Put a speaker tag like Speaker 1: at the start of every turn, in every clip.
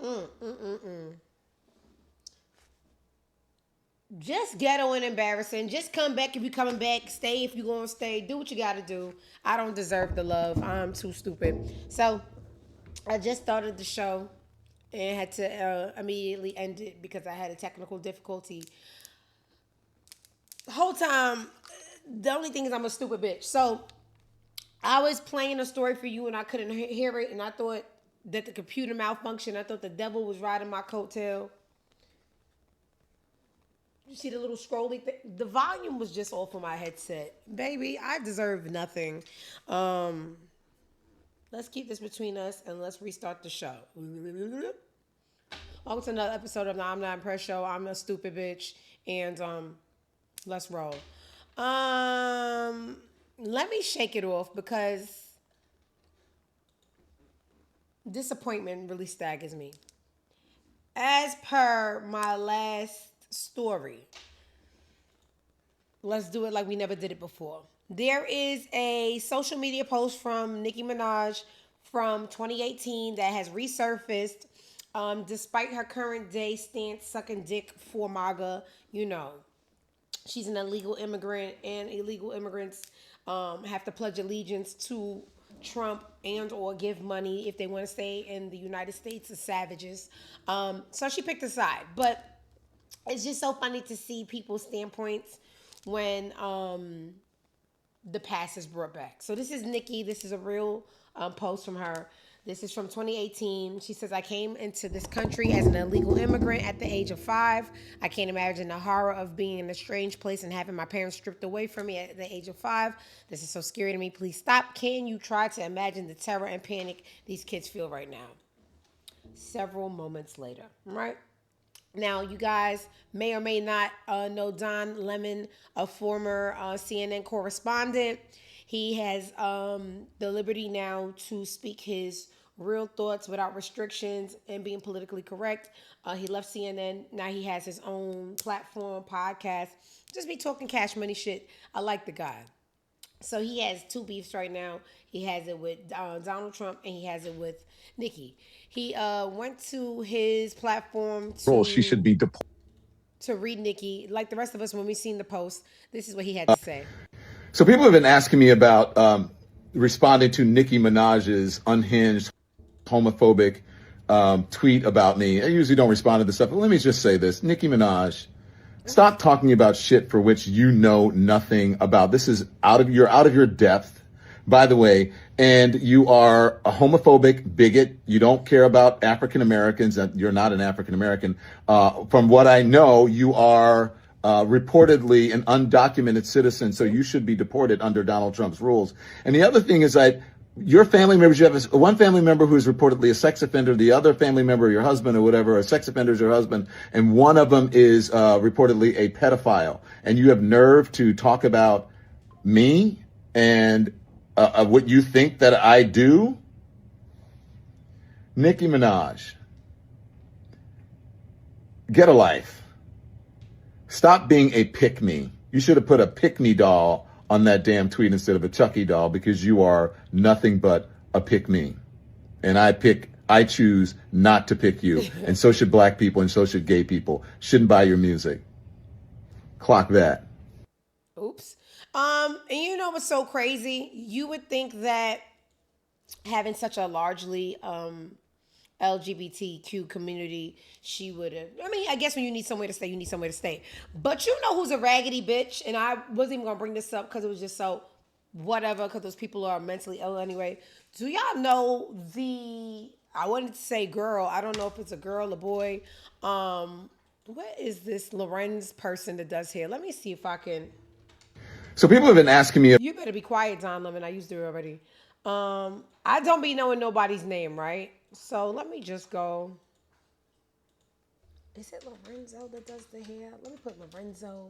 Speaker 1: Mm, mm, mm, mm. Just ghetto and embarrassing. Just come back if you coming back. Stay if you gonna stay. Do what you gotta do. I don't deserve the love. I'm too stupid. So I just started the show and had to immediately end it because I had a technical difficulty. The whole time, the only thing is I'm a stupid bitch. So I was playing a story for you and I couldn't hear it, and I thought that the computer malfunctioned. I thought the devil was riding my coattail. You see the little scrolly thing? The volume was just off of my headset. Baby, I deserve nothing. Um, let's keep this between us and let's restart the show. Welcome to another episode of the I'm Not Impressed Show. I'm a stupid bitch. And let's roll. Um, let me shake it off because disappointment really staggers me. As per my last story, let's do it like we never did it before. There is a social media post from Nicki Minaj from 2018 that has resurfaced. Despite her current day stance sucking dick for MAGA, you know, she's an illegal immigrant, and illegal immigrants have to pledge allegiance to Trump and or give money if they want to stay in the United States as savages. So she picked a side, but it's just so funny to see people's standpoints when the past is brought back. So this is Nicki. This is a real post from her. This is from 2018. She says, I came into this country as an illegal immigrant at the age of 5. I can't imagine the horror of being in a strange place and having my parents stripped away from me at the age of 5. This is so scary to me. Please stop. Can you try to imagine the terror and panic these kids feel right now? Several moments later, right? Now, you guys may or may not know Don Lemon, a former CNN correspondent. He has the liberty now to speak his real thoughts without restrictions and being politically correct. He left CNN. Now he has his own platform, podcast. Just be talking cash money shit. I like the guy. So he has two beefs right now. He has it with Donald Trump and he has it with Nicki. He went to his platform
Speaker 2: She should
Speaker 1: to
Speaker 2: be deported.
Speaker 1: read Nicki. Like the rest of us, when we seen the post, this is what he had to say.
Speaker 2: So people have been asking me about responding to Nicki Minaj's unhinged, homophobic tweet about me. I usually don't respond to this stuff, but let me just say this: Nicki Minaj, stop talking about shit for which you know nothing about. This is out of your depth, by the way, and you are a homophobic bigot. You don't care about African Americans. You're not an African American. From what I know, you are reportedly an undocumented citizen, so you should be deported under Donald Trump's rules. And the other thing is that your family members, you have one family member who is reportedly a sex offender, the other family member, your husband or whatever, a sex offender is your husband, and one of them is reportedly a pedophile. And you have nerve to talk about me and what you think that I do? Nicki Minaj, get a life. Stop being a pick me. You should have put a pick me doll on that damn tweet instead of a Chucky doll, because you are nothing but a pick me. And I choose not to pick you. And so should black people and so should gay people. Shouldn't buy your music. Clock that.
Speaker 1: Oops. And you know what's so crazy? You would think that having such a largely LGBTQ community, she would have. I mean, I guess when you need somewhere to stay, you need somewhere to stay. But you know who's a raggedy bitch? And I wasn't even gonna bring this up because it was just so whatever. Because those people are mentally ill anyway. Do y'all know the? I wanted to say girl. I don't know if it's a girl or boy. What is this Lorenz person that does hair? Let me see if I can.
Speaker 2: So people have been asking me.
Speaker 1: You better be quiet, Don Lemon. I used it already. I don't be knowing nobody's name, right? So let me just go. Is it Lorenzo that does the hair? Let me put Lorenzo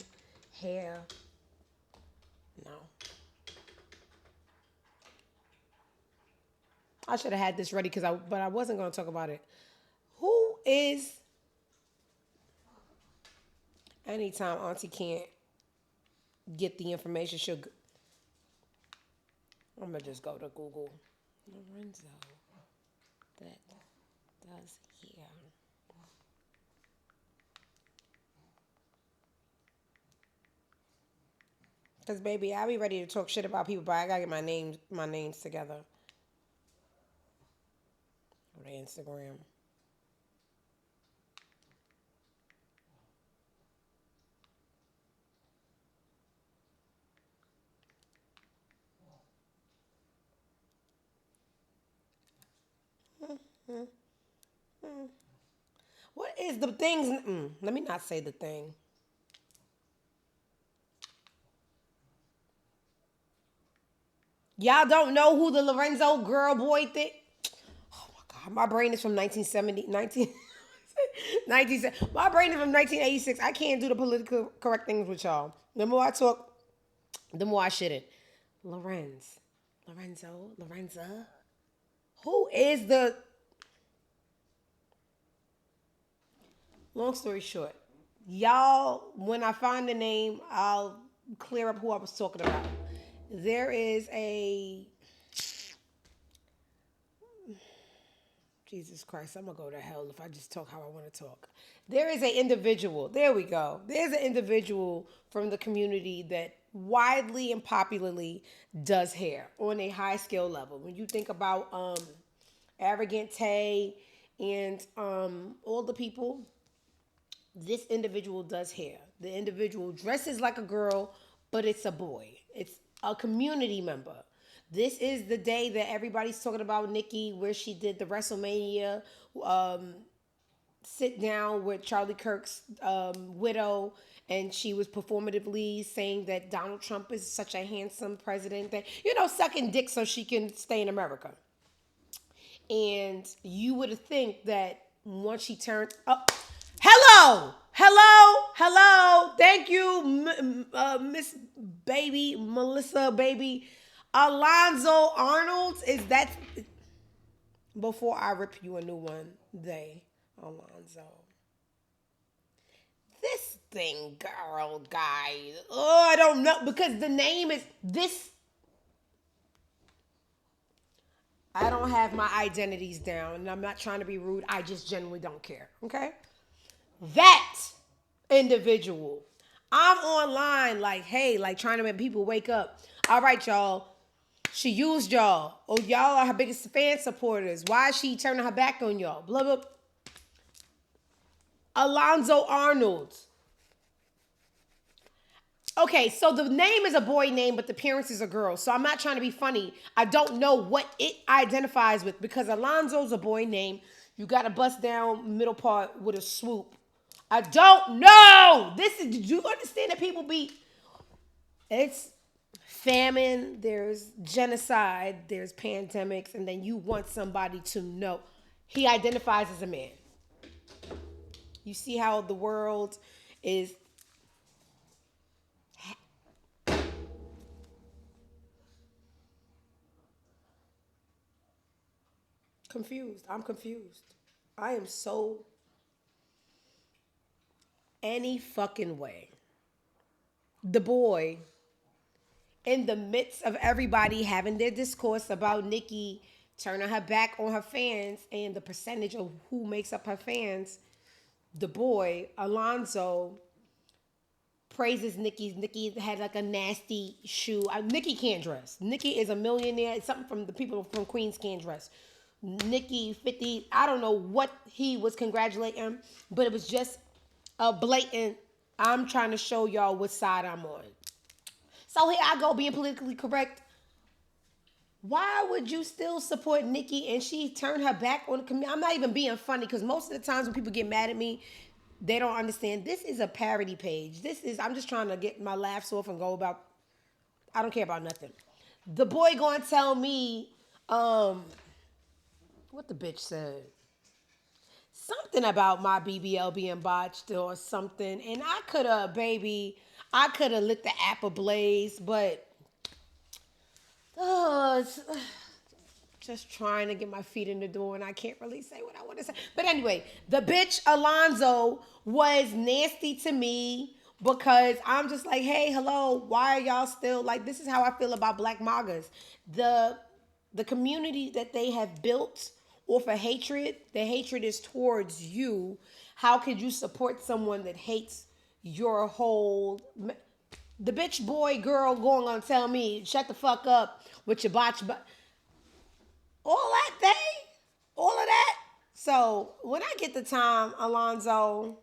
Speaker 1: hair. No. I should have had this ready but I wasn't going to talk about it. Who is? Anytime Auntie can't get the information, I'm gonna just go to Google. Lorenzo that does hair. Cause baby, I be ready to talk shit about people, but I gotta get my names together. On Instagram. What is the things? Let me not say the thing. Y'all don't know who the Lorenzo girl boy thing? Oh my God, my brain is from 1970, 19, my brain is from 1986. I can't do the political correct things with y'all. The more I talk, the more I shouldn't. Lorenza. Who is the, long story short, y'all, when I find the name, I'll clear up who I was talking about. There is a, Jesus Christ, I'm gonna go to hell if I just talk how I want to talk. There is an individual, there we go. There's an individual from the community that widely and popularly does hair on a high skill level. When you think about Arrogant Tay and all the people, this individual does hair. The individual dresses like a girl, but it's a boy. It's a community member. This is the day that everybody's talking about Nicki, where she did the WrestleMania sit down with Charlie Kirk's widow, and she was performatively saying that Donald Trump is such a handsome president that, sucking dick so she can stay in America. And you would think that once she turned up, hello, thank you, Miss Baby, Melissa Baby, Alonzo Arnold. Is that, before I rip you a new one, Alonzo. This thing, girl, guy. Oh, I don't know, because the name is this. I don't have my identities down, and I'm not trying to be rude. I just genuinely don't care. Okay? That individual. I'm online like, hey, like trying to make people wake up. All right, y'all. She used y'all. Oh, y'all are her biggest fan supporters. Why is she turning her back on y'all? Blah, blah. Alonzo Arnold. Okay, so the name is a boy name, but the appearance is a girl. So I'm not trying to be funny. I don't know what it identifies with, because Alonzo's a boy name. You got to bust down middle part with a swoop. I don't know. Do you understand that people it's famine, there's genocide, there's pandemics, and then you want somebody to know. He identifies as a man. You see how the world is confused. I'm confused. I am so any fucking way. The boy, in the midst of everybody having their discourse about Nicki turning her back on her fans and the percentage of who makes up her fans, the boy, Alonzo, praises Nicki. Nicki had like a nasty shoe. Nicki can't dress. Nicki is a millionaire. It's something from the people from Queens can't dress. Nicki 50, I don't know what he was congratulating, but it was just a blatant, I'm trying to show y'all what side I'm on. So here I go being politically correct. Why would you still support Nicki and she turned her back on the community? I'm not even being funny, because most of the times when people get mad at me, they don't understand. This is a parody page. I'm just trying to get my laughs off and go about, I don't care about nothing. The boy gonna tell me, what the bitch said. Something about my BBL being botched or something. And I could have lit the app ablaze, but just trying to get my feet in the door, and I can't really say what I want to say. But anyway, the bitch Alonzo was nasty to me, because I'm just like, hey, hello, why are y'all still like, this is how I feel about Black MAGAs. The community that they have built off of hatred, the hatred is towards you. How could you support someone that hates your whole? The bitch boy girl going on tell me shut the fuck up with your botch, but all that thing, all of that. So when I get the time, Alonzo,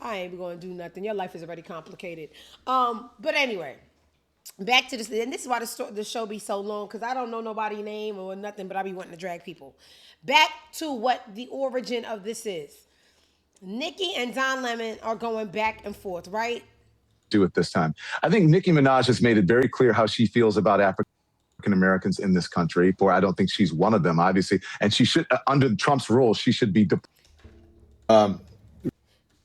Speaker 1: I ain't going to do nothing. Your life is already complicated. But anyway, back to this, and this is why the show be so long, because I don't know nobody's name or nothing, but I be wanting to drag people. Back to what the origin of this is. Nicki and Don Lemon are going back and forth, right?
Speaker 2: Do it this time. I think Nicki Minaj has made it very clear how she feels about African Americans in this country. For I don't think she's one of them, obviously, and she should, under Trump's rules, she should be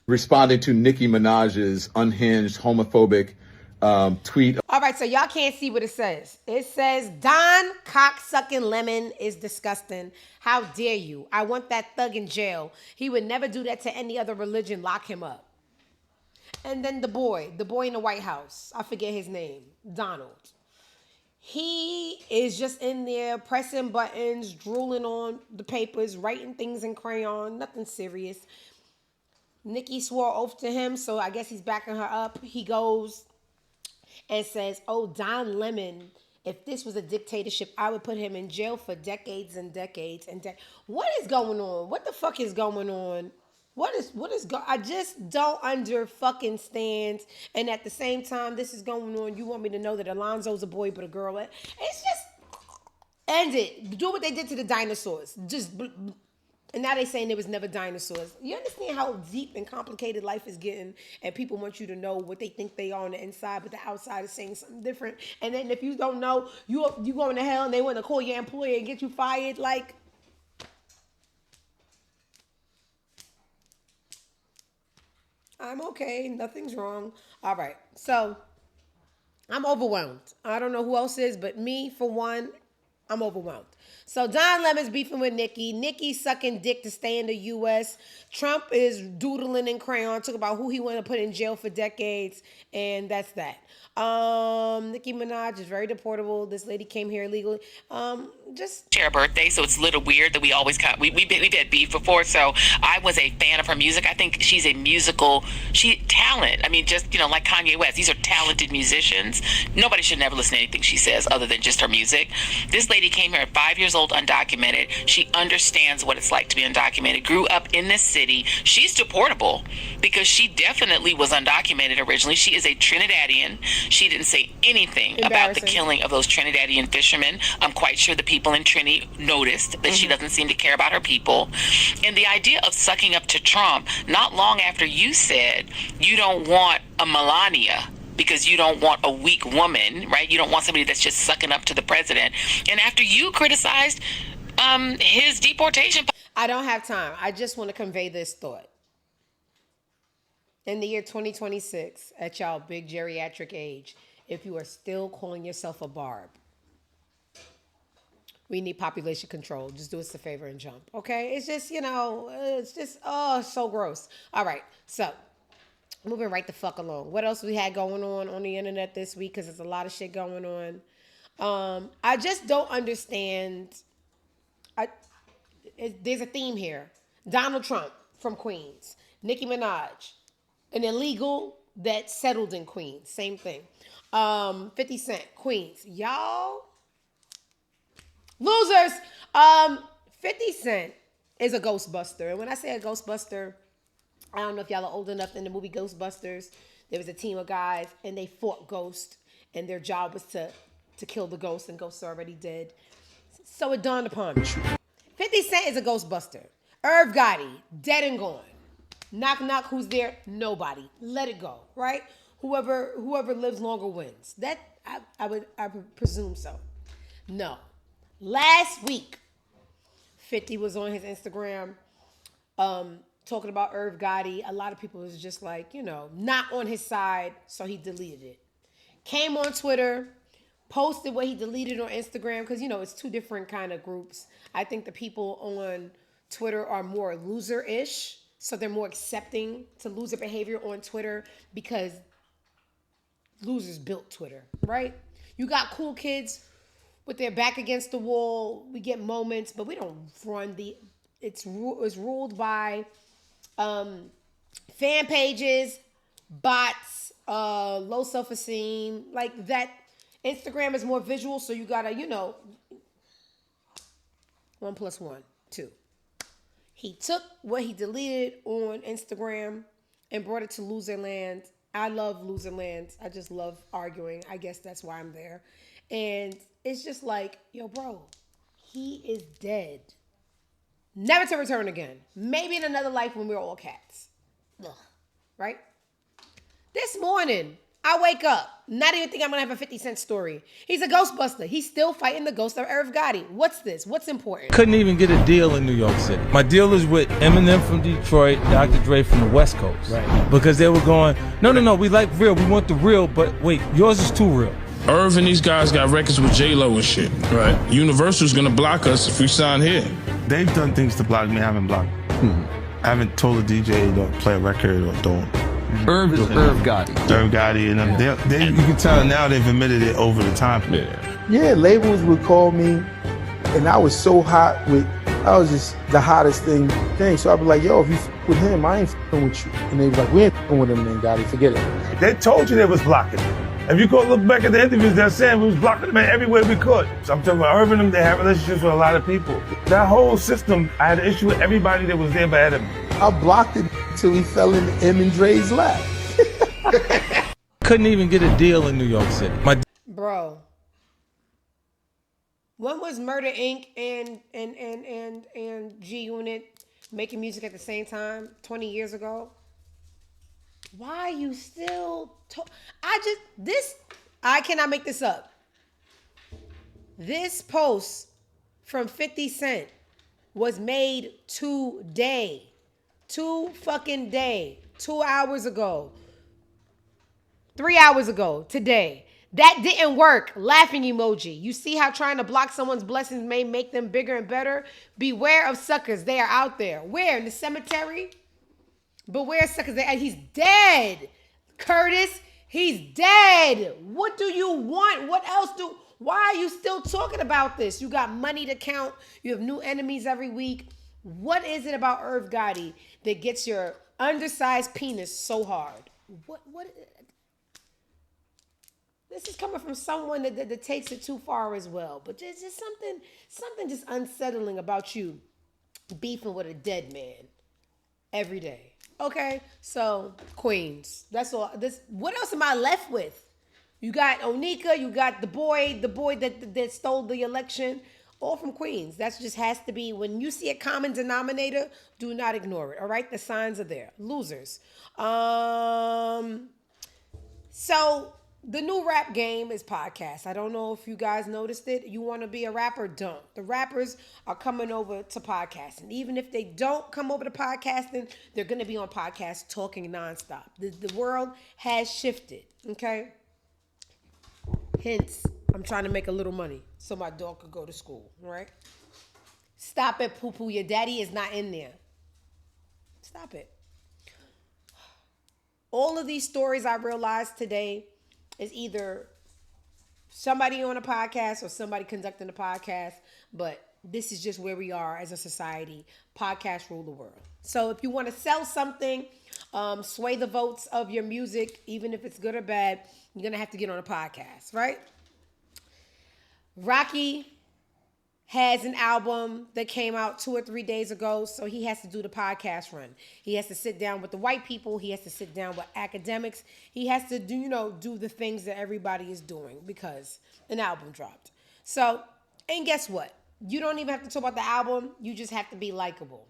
Speaker 2: responding to Nicki Minaj's unhinged, homophobic tweet.
Speaker 1: All right, so y'all can't see what it says. It says, Don cocksucking Lemon is disgusting. How dare you? I want that thug in jail. He would never do that to any other religion. Lock him up. And then the boy in the White House, I forget his name, Donald. He is just in there pressing buttons, drooling on the papers, writing things in crayon, nothing serious. Nicki swore oath to him, so I guess he's backing her up. He goes and says, oh, Don Lemon, if this was a dictatorship, I would put him in jail for decades and decades and what is going on? What the fuck is going on? I just don't under fucking stand. And at the same time, this is going on. You want me to know that Alonzo's a boy but a girl? It's just end it. Do what they did to the dinosaurs. And now they saying there was never dinosaurs. You understand how deep and complicated life is getting, and people want you to know what they think they are on the inside, but the outside is saying something different. And then if you don't know, you going to hell, and they want to call your employer and get you fired. Like, I'm okay. Nothing's wrong. All right. So I'm overwhelmed. I don't know who else is, but me, for one, I'm overwhelmed. So Don Lemon's beefing with Nicki. Nicki sucking dick to stay in the U.S. Trump is doodling in crayon, talking about who he want to put in jail for decades, and that's that. Nicki Minaj is very deportable. This lady came here illegally. Just
Speaker 3: Share a birthday, so it's a little weird that we always we did beef before. So I was a fan of her music. I think she's a musical talent. I mean, just like Kanye West. These are talented musicians. Nobody should never listen to anything she says other than just her music. This lady came here at 5 years old, undocumented. She understands what it's like to be undocumented. Grew up in this city. She's deportable because she definitely was undocumented originally. She is a Trinidadian. She didn't say anything about the killing of those Trinidadian fishermen. I'm quite sure the people in Trini noticed that she doesn't seem to care about her people. And the idea of sucking up to Trump, not long after you said you don't want a Melania because you don't want a weak woman, right? You don't want somebody that's just sucking up to the president. And after you criticized his deportation.
Speaker 1: I don't have time. I just want to convey this thought. In the year 2026, at y'all big geriatric age, if you are still calling yourself a barb, we need population control. Just do us a favor and jump, okay? It's just, so gross. All right, so moving right the fuck along. What else we had going on the internet this week? Because there's a lot of shit going on. I just don't understand. There's a theme here. Donald Trump from Queens. Nicki Minaj, an illegal that settled in Queens. Same thing. 50 Cent, Queens. Y'all losers. 50 Cent is a Ghostbuster. And when I say a Ghostbuster, I don't know if y'all are old enough. In the movie Ghostbusters, there was a team of guys and they fought ghosts, and their job was to kill the ghost, and ghosts are already dead. So it dawned upon me. 50 Cent is a Ghostbuster. Irv Gotti, dead and gone. Knock, knock, who's there? Nobody. Let it go, right? Whoever lives longer wins. That, I would presume so. No. Last week, 50 was on his Instagram talking about Irv Gotti. A lot of people was just like, not on his side, so he deleted it. Came on Twitter, posted what he deleted on Instagram, because, it's two different kind of groups. I think the people on Twitter are more loser-ish, so they're more accepting to loser behavior on Twitter because losers built Twitter, right? You got cool kids with their back against the wall. We get moments, but we don't run the. It's ruled by fan pages, bots, low self-esteem, like that. Instagram is more visual, so you gotta, 1 + 1, 2. He took what he deleted on Instagram and brought it to Loserland. I love Loserland. I just love arguing. I guess that's why I'm there. And it's just like, yo, bro, he is dead. Never to return again. Maybe in another life when we're all cats. Ugh. Right? This morning, I wake up, not even think I'm going to have a 50 Cent story. He's a Ghostbuster. He's still fighting the ghost of Irv Gotti. What's this? What's important?
Speaker 4: Couldn't even get a deal in New York City. My deal is with Eminem from Detroit, Dr. Dre from the West Coast. Right. Because they were going, no, we like real. We want the real, but wait, yours is too real.
Speaker 5: Irv and these guys got records with J-Lo and shit. Right. Universal's going to block us if we sign here.
Speaker 6: They've done things to block me. I haven't blocked. I haven't told a DJ don't play a record or don't.
Speaker 7: Irv is Irv Gotti.
Speaker 6: Irv Gotti and them. They, you can tell now they've admitted it over the time.
Speaker 8: Yeah, labels would call me, and I was so hot I was just the hottest thing. So I'd be like, yo, if you f with him, I ain't f***ing with you. And they'd be like, we ain't f***ing with him then, Gotti, forget it.
Speaker 6: They told you they was blocking me. If you go look back at the interviews, they're saying we was blocking them every way we could. So I'm talking about Irv and them, they have relationships with a lot of people. That whole system, I had an issue with everybody that was there but had him.
Speaker 8: I blocked it till he fell into M and Dre's lap.
Speaker 4: Couldn't even get a deal in New York City.
Speaker 1: Bro. When was Murder Inc. and G Unit making music at the same time? 20 years ago? Why you still I cannot make this up. This post from 50 Cent was made today. 2 fucking day. 2 hours ago. 3 hours ago. Today. That didn't work. Laughing emoji. You see how trying to block someone's blessings may make them bigger and better? Beware of suckers. They are out there. Where? In the cemetery? Beware suckers. He's dead. Curtis, he's dead. What do you want? What else why are you still talking about this? You got money to count. You have new enemies every week. What is it about Irv Gotti that gets your undersized penis so hard? What this is coming from someone that takes it too far as well. But there's just something just unsettling about you beefing with a dead man every day. Okay, so Queens. That's all. What else am I left with? You got Onika, you got the boy that stole the election, all from Queens. That just has to be, when you see a common denominator, do not ignore it. All right, the signs are there. Losers. So the new rap game is podcasts. I don't know if you guys noticed it. You want to be a rapper? Don't. The rappers are coming over to podcasting. Even if they don't come over to podcasting, they're going to be on podcasts talking nonstop. The world has shifted, okay? Hence, I'm trying to make a little money so my dog could go to school, all right? Stop it, poo-poo. Your daddy is not in there. Stop it. All of these stories I realized today is either somebody on a podcast or somebody conducting a podcast, but this is just where we are as a society. Podcasts rule the world. So if you want to sell something, sway the votes of your music, even if it's good or bad, you're going to have to get on a podcast, right? Rocky has an album that came out 2 or 3 days ago, so he has to do the podcast run. He has to sit down with the white people. He has to sit down with academics. He has to do the things that everybody is doing because an album dropped. So, and guess what? You don't even have to talk about the album. You just have to be likable.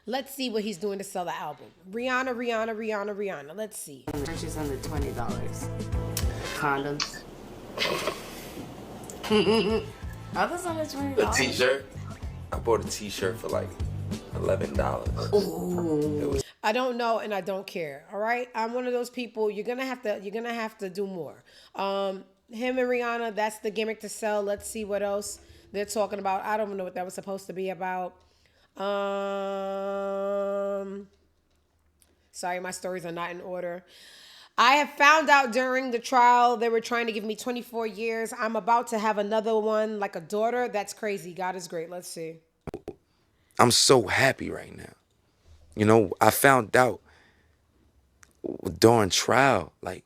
Speaker 1: Let's see what he's doing to sell the album. Rihanna. Let's see.
Speaker 9: She's under $20. Condoms. Others under $20.
Speaker 10: A t-shirt. I bought a t-shirt for like $11.
Speaker 9: Ooh.
Speaker 1: I don't know and I don't care. All right, I'm one of those people. You're gonna have to do more. Him and Rihanna. That's the gimmick to sell. Let's see what else they're talking about. I don't know what that was supposed to be about. Sorry, my stories are not in order. I have found out during the trial they were trying to give me 24 years. I'm about to have another one, like a daughter. That's crazy. God is great. Let's see.
Speaker 10: I'm so happy right now. You know, I found out during trial, like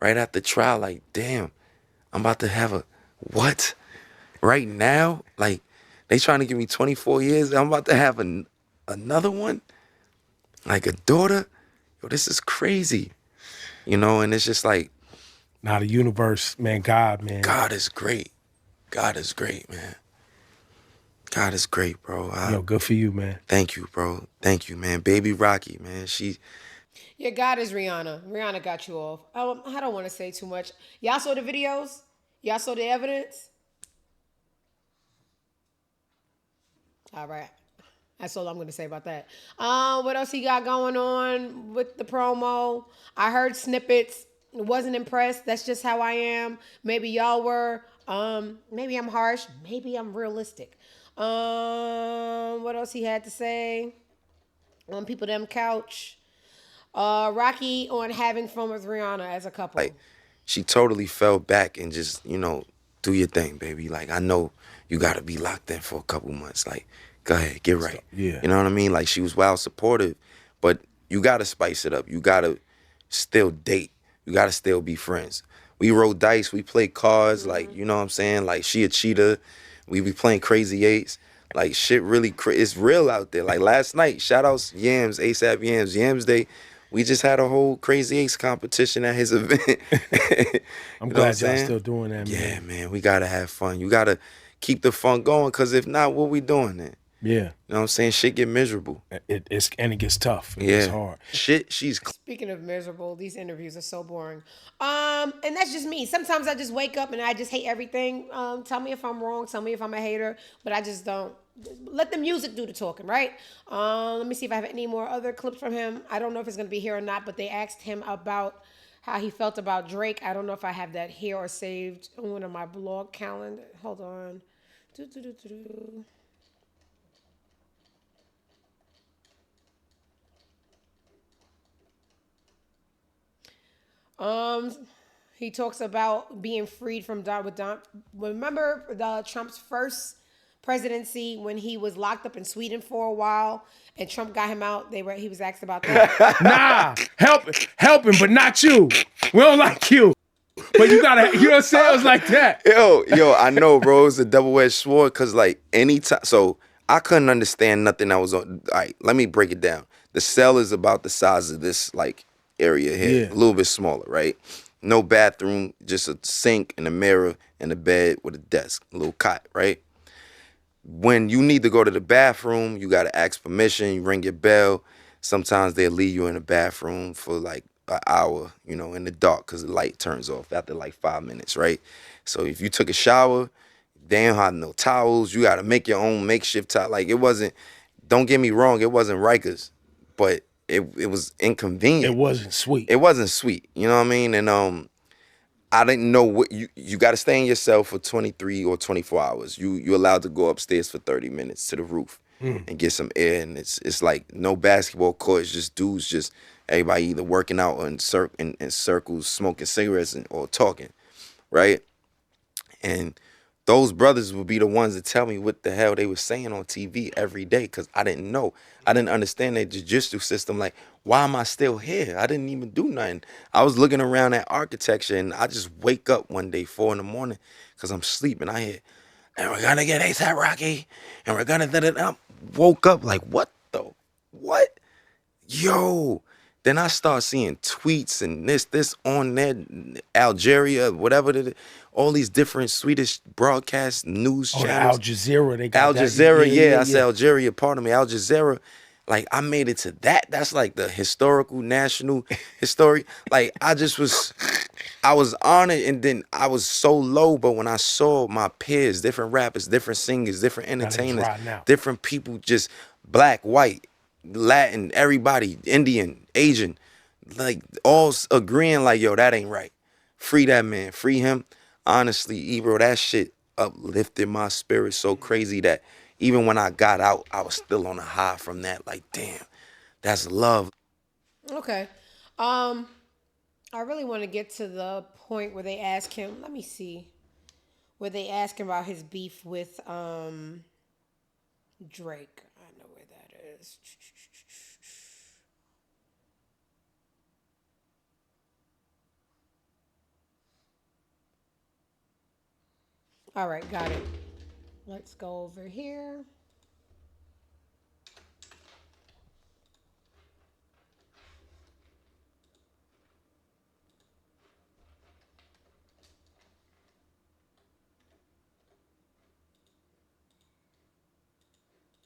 Speaker 10: right after trial, like, damn, I'm about to have a what? Right now? Like, they trying to give me 24 years. I'm about to have another one? Like a daughter? Yo, this is crazy. You know, and it's just like,
Speaker 6: Now the universe, man, God, man.
Speaker 10: God is great. God is great, man. God is great, bro.
Speaker 6: Yo, good for you, man.
Speaker 10: Thank you, bro. Thank you, man. Baby Rocky, man.
Speaker 1: Yeah, God is Rihanna. Rihanna got you off. I don't want to say too much. Y'all saw the videos? Y'all saw the evidence? All right. That's all I'm going to say about that. What else he got going on with the promo? I heard snippets. Wasn't impressed. That's just how I am. Maybe y'all were. Maybe I'm harsh. Maybe I'm realistic. What else he had to say? On People Them Couch. Rocky on having fun with Rihanna as a couple.
Speaker 10: Like, she totally fell back and just, you know, do your thing, baby. Like, I know you got to be locked in for a couple months. Like, go ahead, get right.
Speaker 6: Yeah.
Speaker 10: You know what I mean? Like, she was well supportive, but you got to spice it up. You got to still date. You got to still be friends. We roll dice. We play cards. Like, you know what I'm saying? Like, she a cheater. We be playing crazy eights. Like, shit really, it's real out there. Like, last night, shout outs Yams, ASAP Yams, Yams Day. We just had a whole Crazy Eights competition at his event.
Speaker 6: I'm glad y'all still doing that, man.
Speaker 10: Yeah, man, we got to have fun. You got to keep the fun going, because if not, what we doing then?
Speaker 6: Yeah.
Speaker 10: You know what I'm saying? Shit get miserable.
Speaker 6: It gets tough. It's hard.
Speaker 1: Speaking of miserable, these interviews are so boring. And that's just me. Sometimes I just wake up and I just hate everything. Tell me if I'm wrong. Tell me if I'm a hater. But I just don't. Let the music do the talking, right? Let me see if I have any more other clips from him. I don't know if it's going to be here or not, but they asked him about how he felt about Drake. I don't know if I have that here or saved on one of my blog calendar. Hold on. He talks about being freed from remember the Trump's first presidency when he was locked up in Sweden for a while and Trump got him out. He was asked about that.
Speaker 6: Nah, help him, but not you. We don't like you. But you gotta, you know what I'm saying? It was like that.
Speaker 10: Yo, I know, bro. It was a double-edged sword, because, like, anytime, so I couldn't understand nothing that was on. All right, let me break it down. The cell is about the size of this, like, area here,
Speaker 6: Yeah.
Speaker 10: a little bit smaller, right? No bathroom, just a sink and a mirror and a bed with a desk, a little cot, right? When you need to go to the bathroom, you got to ask permission, you ring your bell. Sometimes they'll leave you in the bathroom for like an hour, you know, in the dark, because the light turns off after like 5 minutes, right? So if you took a shower, they don't have no towels. You got to make your own makeshift towel. Like, it wasn't, don't get me wrong, it wasn't Rikers, but it was inconvenient.
Speaker 6: It wasn't sweet.
Speaker 10: It wasn't sweet, you know what I mean? And I didn't know what you got to stay in your cell for 23 or 24 hours. You're allowed to go upstairs for 30 minutes to the roof and get some air. And it's like no basketball court. It's just dudes, just everybody either working out or in circles, smoking cigarettes or talking, right? And those brothers would be the ones that tell me what the hell they were saying on TV every day, because I didn't know. I didn't understand their jiu-jitsu system. Like, why am I still here? I didn't even do nothing. I was looking around at architecture, and I just wake up one day, 4 a.m, because I'm sleeping. I hear, and we're going to get ASAP Rocky, and we're going to I woke up like, what the? What? Yo. Then I start seeing tweets and this on there, Algeria, whatever, all these different Swedish broadcast news channels.
Speaker 6: Al Jazeera, they got
Speaker 10: Al
Speaker 6: that.
Speaker 10: Jazeera, I said Algeria, pardon me, Al Jazeera. Like, I made it to that. That's like the historical national history. Like, I was honored, and then I was so low, but when I saw my peers, different rappers, different singers, different entertainers, different people, just black, white, Latin, everybody, Indian, Asian, like, all agreeing like, yo, that ain't right. Free that man, free him. Honestly, Ebro, that shit uplifted my spirit so crazy that even when I got out, I was still on a high from that. Like, damn, that's love.
Speaker 1: Okay. I really want to get to the point where they ask him. Let me see. Where they ask him about his beef with Drake. I know where that is. All right, got it. Let's go over here.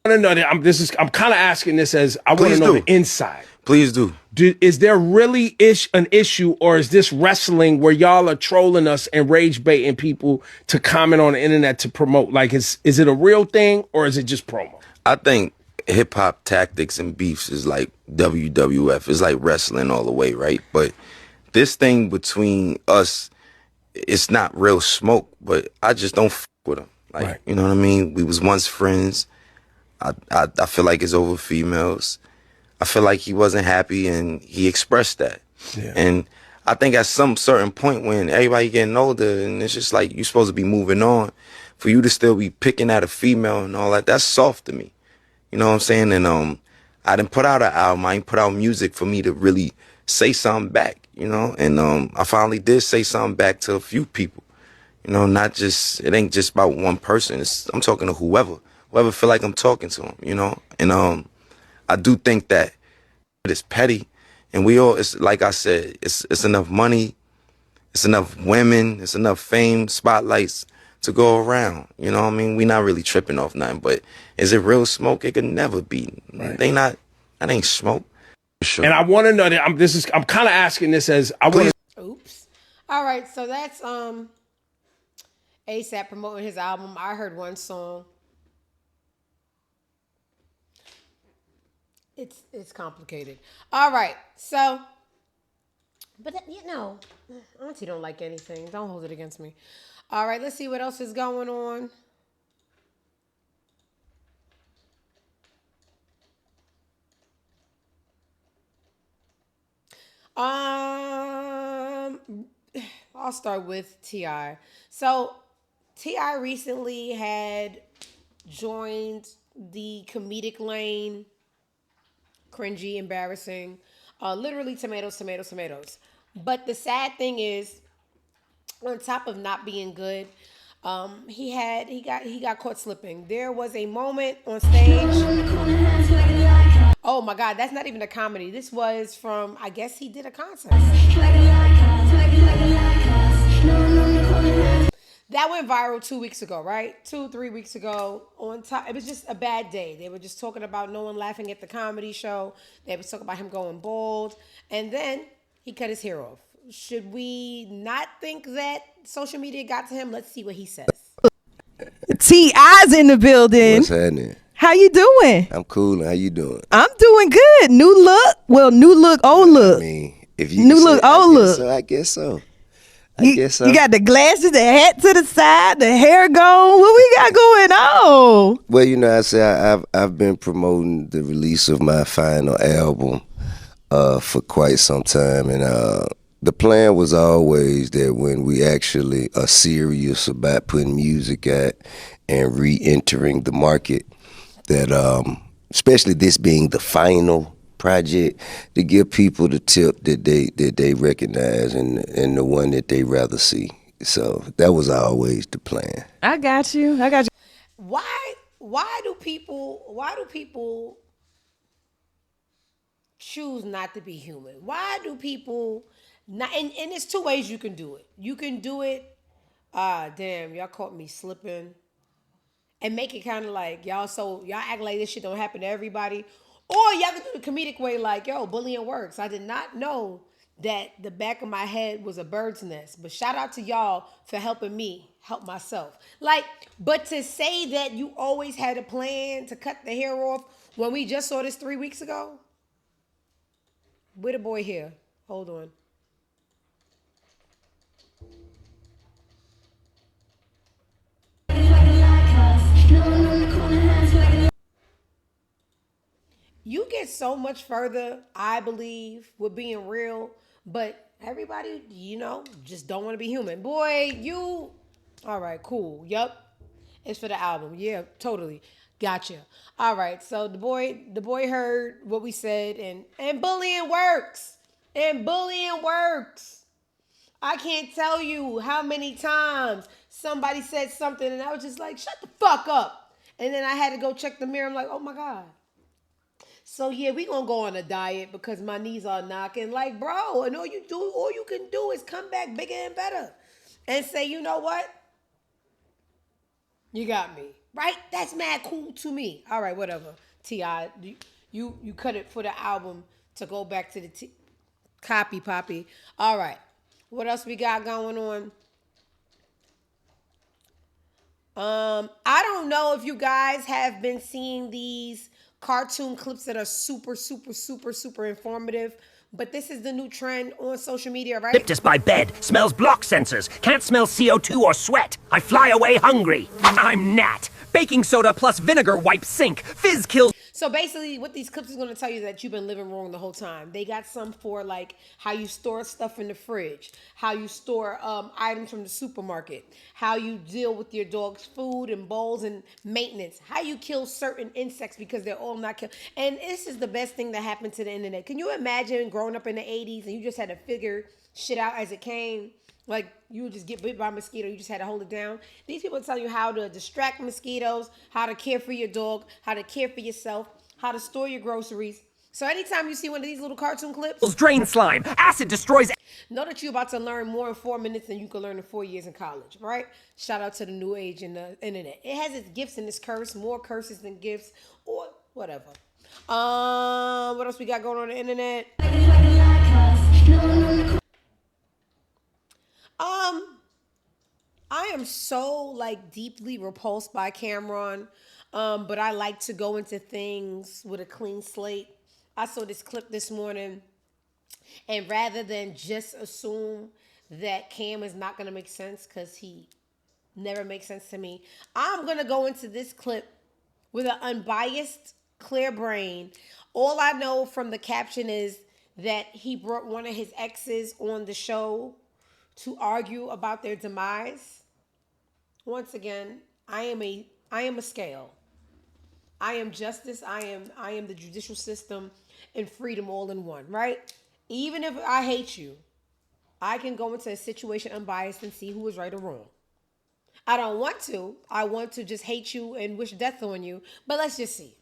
Speaker 11: I want to know that I'm kind of asking this as I want to know the inside.
Speaker 10: Please do.
Speaker 11: Is there really an issue, or is this wrestling where y'all are trolling us and rage baiting people to comment on the internet to promote? Like, is it a real thing, or is it just promo?
Speaker 10: I think hip hop tactics and beefs is like WWF. It's like wrestling all the way, right? But this thing between us, it's not real smoke. But I just don't f with him. Like,
Speaker 11: Right.
Speaker 10: you know what I mean? We was once friends. I feel like it's over females. I feel like he wasn't happy, and he expressed that.
Speaker 11: Yeah.
Speaker 10: And I think at some certain point when everybody getting older, and it's just like you're supposed to be moving on, for you to still be picking at a female and all that, that's soft to me. You know what I'm saying? And I didn't put out an album. I ain't put out music for me to really say something back. You know, and I finally did say something back to a few people. You know, not just, it ain't just about one person. I'm talking to whoever feel like I'm talking to him. You know, and I do think that it's petty, and we all, it's like I said, it's enough money, it's enough women, it's enough fame, spotlights to go around. You know what I mean? We not really tripping off nothing, but is it real smoke? It could never be.
Speaker 11: Right.
Speaker 10: That ain't smoke. Sure.
Speaker 11: And I want to know that I'm kind of asking this as I want to.
Speaker 1: Oops. All right, so that's ASAP promoting his album. I heard one song. It's complicated. All right, so, but you know, Auntie don't like anything. Don't hold it against me. All right, let's see what else is going on. I'll start with T.I. So T.I. recently had joined the comedic lane. Cringy, embarrassing, literally tomatoes, tomatoes, tomatoes. But the sad thing is, on top of not being good, he got caught slipping. There was a moment on stage. Oh my God, that's not even a comedy. This was from, I guess he did a concert. That went viral 2 weeks ago, right? 3 weeks ago. On top, it was just a bad day. They were just talking about no one laughing at the comedy show. They was talking about him going bald, and then he cut his hair off. Should we not think that social media got to him? Let's see what he says.
Speaker 12: T.I.'s in the building.
Speaker 13: What's happening?
Speaker 12: How you doing?
Speaker 13: I'm cool. How you doing?
Speaker 12: I'm doing good. New look. Well, new look, old look.
Speaker 13: I mean, if you
Speaker 12: new
Speaker 13: can
Speaker 12: look,
Speaker 13: say,
Speaker 12: old look.
Speaker 13: I guess so.
Speaker 12: You got the glasses, the hat to the side, the hair gone. What we got going on?
Speaker 13: Well, you know, I say I've been promoting the release of my final album for quite some time, and the plan was always that when we actually are serious about putting music out and re-entering the market, that especially this being the final project, to give people the tip that they recognize and the one that they rather see. So that was always the plan.
Speaker 12: I got you.
Speaker 1: Why do people choose not to be human? Why do people not? And there's two ways you can do it. You can do it. Damn, y'all caught me slipping. And make it kind of like y'all act like this shit don't happen to everybody. Or y'all can do the comedic way like, yo, bullying works. I did not know that the back of my head was a bird's nest. But shout out to y'all for helping me help myself. Like, but to say that you always had a plan to cut the hair off when we just saw this 3 weeks ago? Where the boy here? Hold on. You get so much further, I believe, with being real, but Everybody, just don't want to be human. Boy, you. All right, cool. Yup. It's for the album. Yeah, totally. Gotcha. All right. So the boy heard what we said, and bullying works. And bullying works. I can't tell you how many times somebody said something and I was just like, shut the fuck up. And then I had to go check the mirror. I'm like, oh my God. So yeah, we gonna go on a diet because my knees are knocking. Like, bro, and all you can do is come back bigger and better. And say, you know what? You got me. Right? That's mad cool to me. All right, whatever. T.I., you cut it for the album to go back to the copy, Poppy. All right. What else we got going on? I don't know if you guys have been seeing these cartoon clips that are super, super, super, super informative. But this is the new trend on social media, right?
Speaker 14: Eucalyptus by bed, smells block sensors, can't smell CO2 or sweat. I fly away hungry. I'm Nat. Baking soda plus vinegar wipes sink. Fizz kills.
Speaker 1: So basically, what these clips is going to tell you is that you've been living wrong the whole time. They got some for like how you store stuff in the fridge, how you store items from the supermarket, how you deal with your dog's food and bowls and maintenance, how you kill certain insects because they're all not killed. And this is the best thing that happened to the internet. Can you imagine growing up in the 80s and you just had to figure shit out as it came? Like, you would just get bit by a mosquito. You just had to hold it down. These people tell you how to distract mosquitoes, how to care for your dog, how to care for yourself, how to store your groceries. So anytime you see one of these little cartoon clips,
Speaker 14: drain slime, acid destroys.
Speaker 1: Know that you're about to learn more in 4 minutes than you can learn in 4 years in college, right? Shout out to the new age in the internet. It has its gifts and its curse, more curses than gifts, or whatever. What else we got going on the internet? I am so like deeply repulsed by Cameron, but I like to go into things with a clean slate. I saw this clip this morning, and rather than just assume that Cam is not going to make sense because he never makes sense to me, I'm going to go into this clip with an unbiased, clear brain. All I know from the caption is that he brought one of his exes on the show to argue about their demise. Once again, I am a scale. I am justice. I am the judicial system and freedom all in one, right? Even if I hate you, I can go into a situation unbiased and see who is right or wrong. I don't want to. I want to just hate you and wish death on you. But let's just see.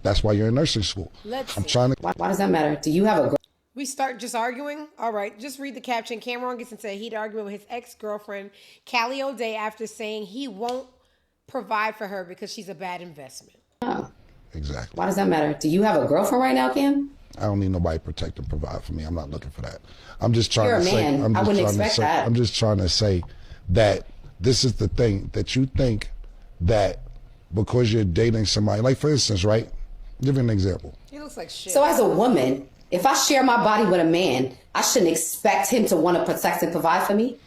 Speaker 15: That's why you're in nursing school.
Speaker 9: Why does that matter? Do you have a girl?
Speaker 1: We start just arguing? All right, just read the caption. Cameron gets into a heated argument with his ex-girlfriend, Callie O'Day, after saying he won't provide for her because she's a bad investment.
Speaker 9: Oh.
Speaker 15: Exactly.
Speaker 9: Why does that matter? Do you have a girlfriend right now, Cam?
Speaker 15: I don't need nobody to protect and provide for me. I'm not looking for that. I'm just trying
Speaker 9: You're
Speaker 15: to
Speaker 9: a
Speaker 15: say.
Speaker 9: man. I wouldn't expect that.
Speaker 15: I'm just trying to say that this is the thing that you think that because you're dating somebody, like for instance, right? Give you an example.
Speaker 1: He looks like shit.
Speaker 9: So as a woman, if I share my body with a man, I shouldn't expect him to want to protect and provide for me?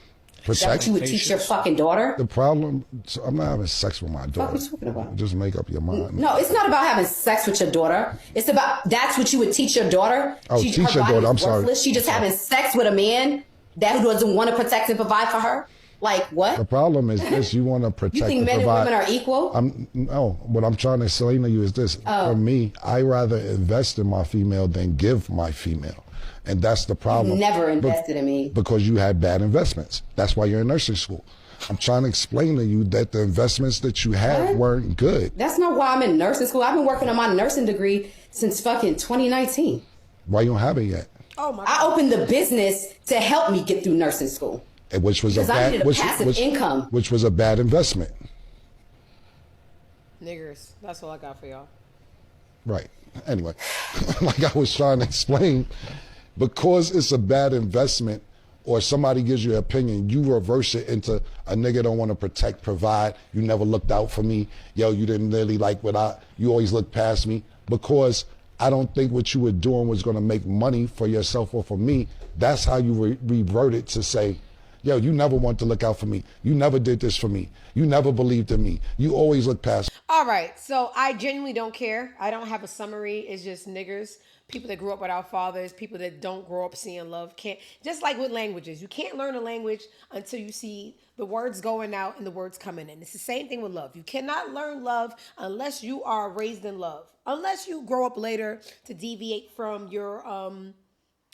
Speaker 9: Is that what you would teach your fucking daughter?
Speaker 15: The problem, so I'm not having sex with my daughter.
Speaker 9: What are you talking about?
Speaker 15: Just make up your mind.
Speaker 9: No, it's not about having sex with your daughter. It's about, that's what you would teach your daughter?
Speaker 15: Oh, teach your daughter, I'm sorry.
Speaker 9: She just having sex with a man that doesn't want to protect and provide for her? Like, what?
Speaker 15: The problem is this, you want to protect
Speaker 9: You think
Speaker 15: and
Speaker 9: men and
Speaker 15: provide.
Speaker 9: women are equal?
Speaker 15: No, what I'm trying to explain to you is this. For me, I rather invest in my female than give my female. And that's the problem.
Speaker 9: You've never invested in me.
Speaker 15: Because you had bad investments. That's why you're in nursing school. I'm trying to explain to you that the investments that you had weren't good.
Speaker 9: That's not why I'm in nursing school. I've been working on my nursing degree since fucking 2019.
Speaker 15: Why you don't have it yet?
Speaker 1: Oh my God.
Speaker 9: I opened the business to help me get through nursing school.
Speaker 15: Which was
Speaker 9: Because I needed a passive income.
Speaker 15: Which was a bad investment.
Speaker 1: Niggers. That's all I got for y'all.
Speaker 15: Right. Anyway, like I was trying to explain, because it's a bad investment or somebody gives you an opinion, you reverse it into a nigga don't want to protect, provide, you never looked out for me, yo, you didn't really like you always looked past me, because I don't think what you were doing was going to make money for yourself or for me. That's how you revert it to say, yo, you never want to look out for me. You never did this for me. You never believed in me. You always look past.
Speaker 1: All right, so I genuinely don't care. I don't have a summary. It's just niggers, people that grew up without fathers, people that don't grow up seeing love. Can't, just like with languages, you can't learn a language until you see the words going out and the words coming in. It's the same thing with love. You cannot learn love unless you are raised in love. Unless you grow up later to deviate from your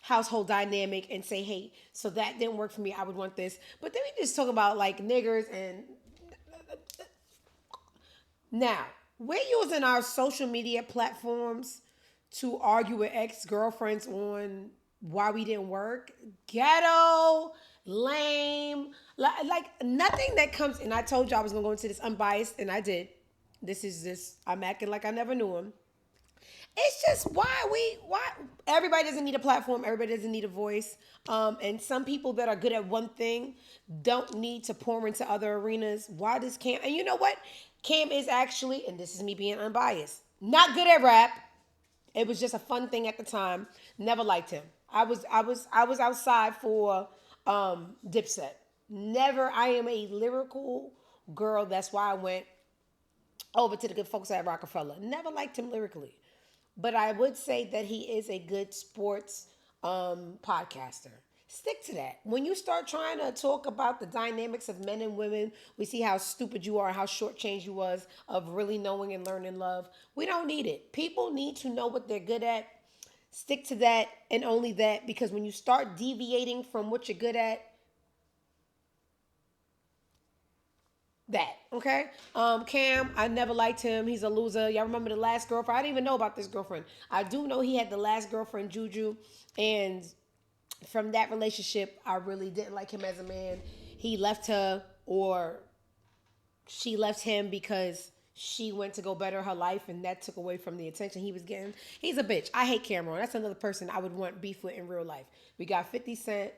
Speaker 1: household dynamic and say, hey, so that didn't work for me, I would want this. But then we just talk about like niggers and now, we're using our social media platforms to argue with ex-girlfriends on why we didn't work. Ghetto, lame, like nothing that comes, and I told you I was gonna go into this unbiased, and I did. I'm acting like I never knew him. It's just why everybody doesn't need a platform, everybody doesn't need a voice. And some people that are good at one thing don't need to pour into other arenas. Why does Cam, and you know what? Cam is actually, and this is me being unbiased, not good at rap. It was just a fun thing at the time. Never liked him. I was outside for Dipset. Never, I am a lyrical girl. That's why I went over to the good folks at Rockefeller. Never liked him lyrically. But I would say that he is a good sports podcaster. Stick to that. When you start trying to talk about the dynamics of men and women, we see how stupid you are, how shortchanged you was of really knowing and learning love. We don't need it. People need to know what they're good at. Stick to that and only that, because when you start deviating from what you're good at, that, okay? Cam, I never liked him. He's a loser. Y'all remember the last girlfriend? I didn't even know about this girlfriend. I do know he had the last girlfriend, Juju, and from that relationship, I really didn't like him as a man. He left her, or she left him because she went to go better her life, and that took away from the attention he was getting. He's a bitch. I hate Cameron. That's another person I would want beef with in real life. We got 50 Cent.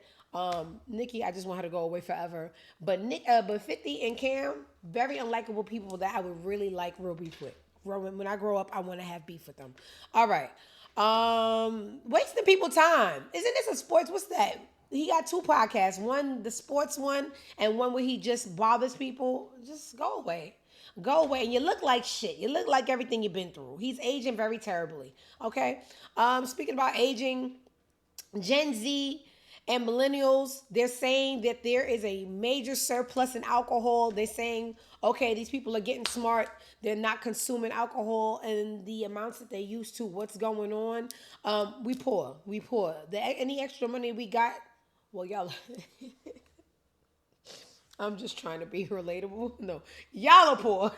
Speaker 1: Nicki, I just want her to go away forever. But 50 and Cam, very unlikable people that I would really like real beef with. When I grow up, I want to have beef with them. All right. Wasting people time. Isn't this a sports? What's that? He got two podcasts. One, the sports one, and one where he just bothers people. Just go away. Go away. And you look like shit. You look like everything you've been through. He's aging very terribly. Okay? Speaking about aging, Gen Z and millennials, they're saying that there is a major surplus in alcohol. They're saying, okay, these people are getting smart. They're not consuming alcohol in the amounts that they used to. What's going on? We poor. Any extra money we got, well, y'all, I'm just trying to be relatable. No, y'all are poor.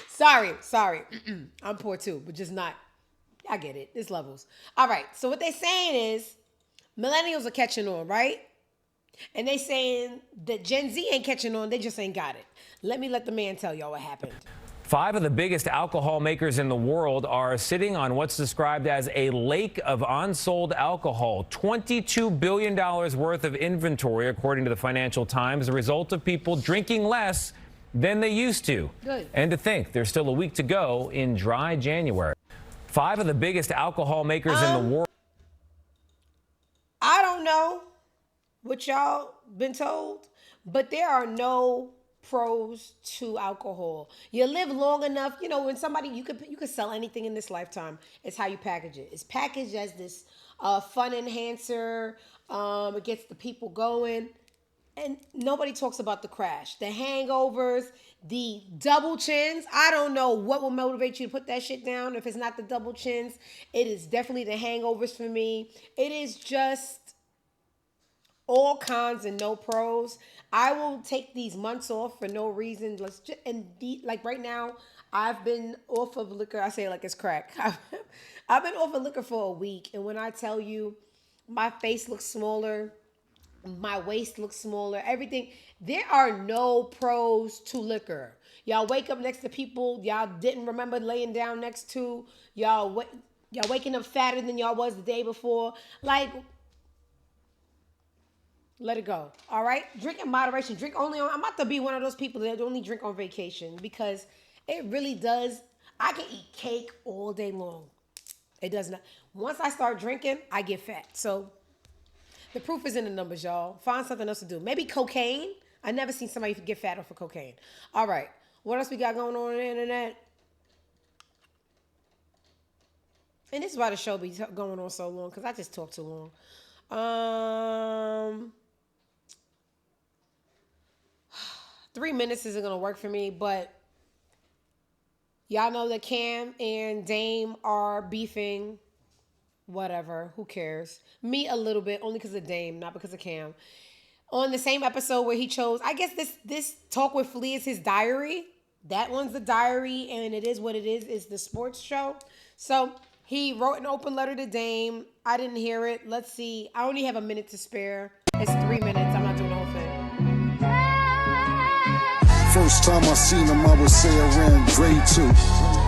Speaker 1: Sorry. I'm poor too, but just not. I get it. It's levels. All right. So what they're saying is, millennials are catching on, right? And they saying that Gen Z ain't catching on. They just ain't got it. Let the man tell y'all what happened.
Speaker 16: 5 of the biggest alcohol makers in the world are sitting on what's described as a lake of unsold alcohol. $22 billion worth of inventory, according to the Financial Times, the result of people drinking less than they used to.
Speaker 1: Good.
Speaker 16: And to think there's still a week to go in dry January. 5 of the biggest alcohol makers in the world.
Speaker 1: I don't know what y'all been told, but there are no pros to alcohol. You live long enough, you know, when somebody, you could sell anything in this lifetime. It's how you package it. It's packaged as this fun enhancer. It gets the people going. And nobody talks about the crash, the hangovers, the double chins. I don't know what will motivate you to put that shit down. If it's not the double chins, it is definitely the hangovers for me. It is just all cons and no pros. I will take these months off for no reason. Like right now, I've been off of liquor. I say it like it's crack. I've been off of liquor for a week. And when I tell you, my face looks smaller, my waist looks smaller, everything. There are no pros to liquor. Y'all wake up next to people y'all didn't remember laying down next to. Y'all waking up fatter than y'all was the day before. Like, let it go. All right? Drink in moderation. Drink only on, I'm about to be one of those people that only drink on vacation, because it really does. I can eat cake all day long. It does not. Once I start drinking, I get fat. So The proof is in the numbers, y'all. Find something else to do. Maybe cocaine. I never seen somebody get fat off of cocaine. All right. What else we got going on the internet? And this is why the show be going on so long, because I just talk too long. 3 minutes isn't going to work for me, but y'all know that Cam and Dame are beefing. Whatever. Who cares? Me a little bit, only because of Dame, not because of Cam. On the same episode where he chose, I guess this Talk with Flea is his diary. That one's the diary, and it is what it is the sports show. So he wrote an open letter to Dame. I didn't hear it. Let's see. I only have a minute to spare. It's 3 minutes. I'm not doing the whole thing.
Speaker 17: First time I seen him, I would say I ran grade 2.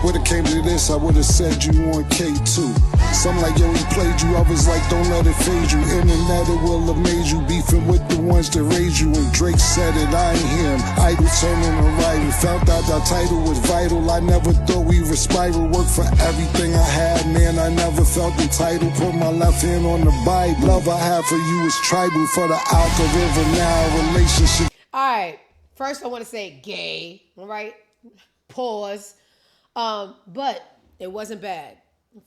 Speaker 17: When it came to this, I would have said you on K2. Some like, yo, he played you. I was like, don't let it fade you. Internet, it will amaze you. Beefing with the ones that raised you. When Drake said it, I ain't him. Idol turning a rival. Found out that title was vital. I never thought we were spiral. Worked for everything I had, man. I never felt entitled. Put my left hand on the Bible. Love I have for you is tribal. For the Alka River now relationship.
Speaker 1: All right. First, I want to say gay. All right. Pause. But it wasn't bad.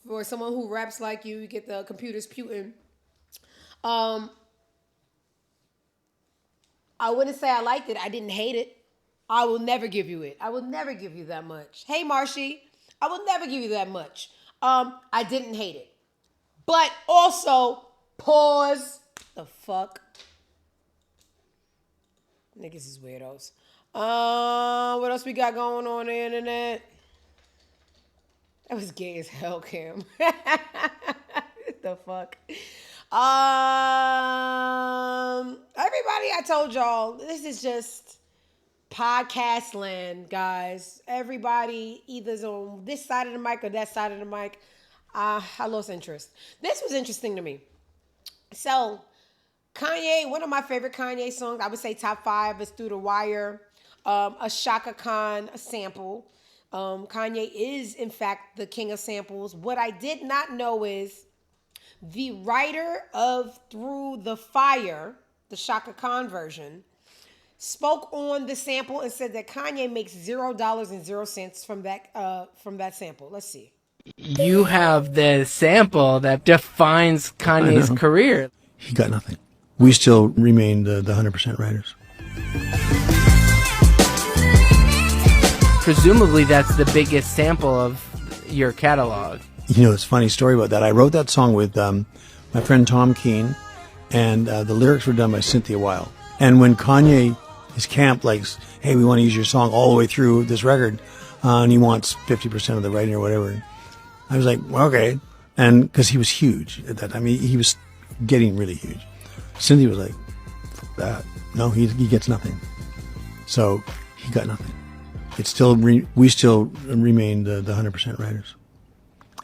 Speaker 1: For someone who raps like you get the computers putin'. I wouldn't say I liked it. I didn't hate it. I will never give you it. I will never give you that much. Hey, Marshy, I will never give you that much. I didn't hate it. But also, pause. The fuck? Niggas is weirdos. What else we got going on the internet? That was gay as hell, Kim. What the fuck? Everybody, I told y'all, this is just podcast land, guys. Everybody either's on this side of the mic or that side of the mic. I lost interest. This was interesting to me. So, Kanye, one of my favorite Kanye songs, I would say top 5 is Through the Wire. A Shaka Khan sample. Kanye is, in fact, the king of samples. What I did not know is the writer of Through the Fire, the Shaka Khan version, spoke on the sample and said that Kanye makes $0.00 from that sample. Let's see.
Speaker 18: You have the sample that defines Kanye's career.
Speaker 19: He got nothing. We still remain the 100% writers.
Speaker 18: Presumably that's the biggest sample of your catalog.
Speaker 19: You know, it's a funny story about that. I wrote that song with my friend Tom Keane, and the lyrics were done by Cynthia Weil. And when Kanye, his camp, likes, hey, we want to use your song all the way through this record, and he wants 50% of the writing or whatever, I was like, well, okay. And because he was huge at that time, he was getting really huge. Cynthia was like, fuck that. No, he gets nothing. So he got nothing. It's still we still remain the 100% writers.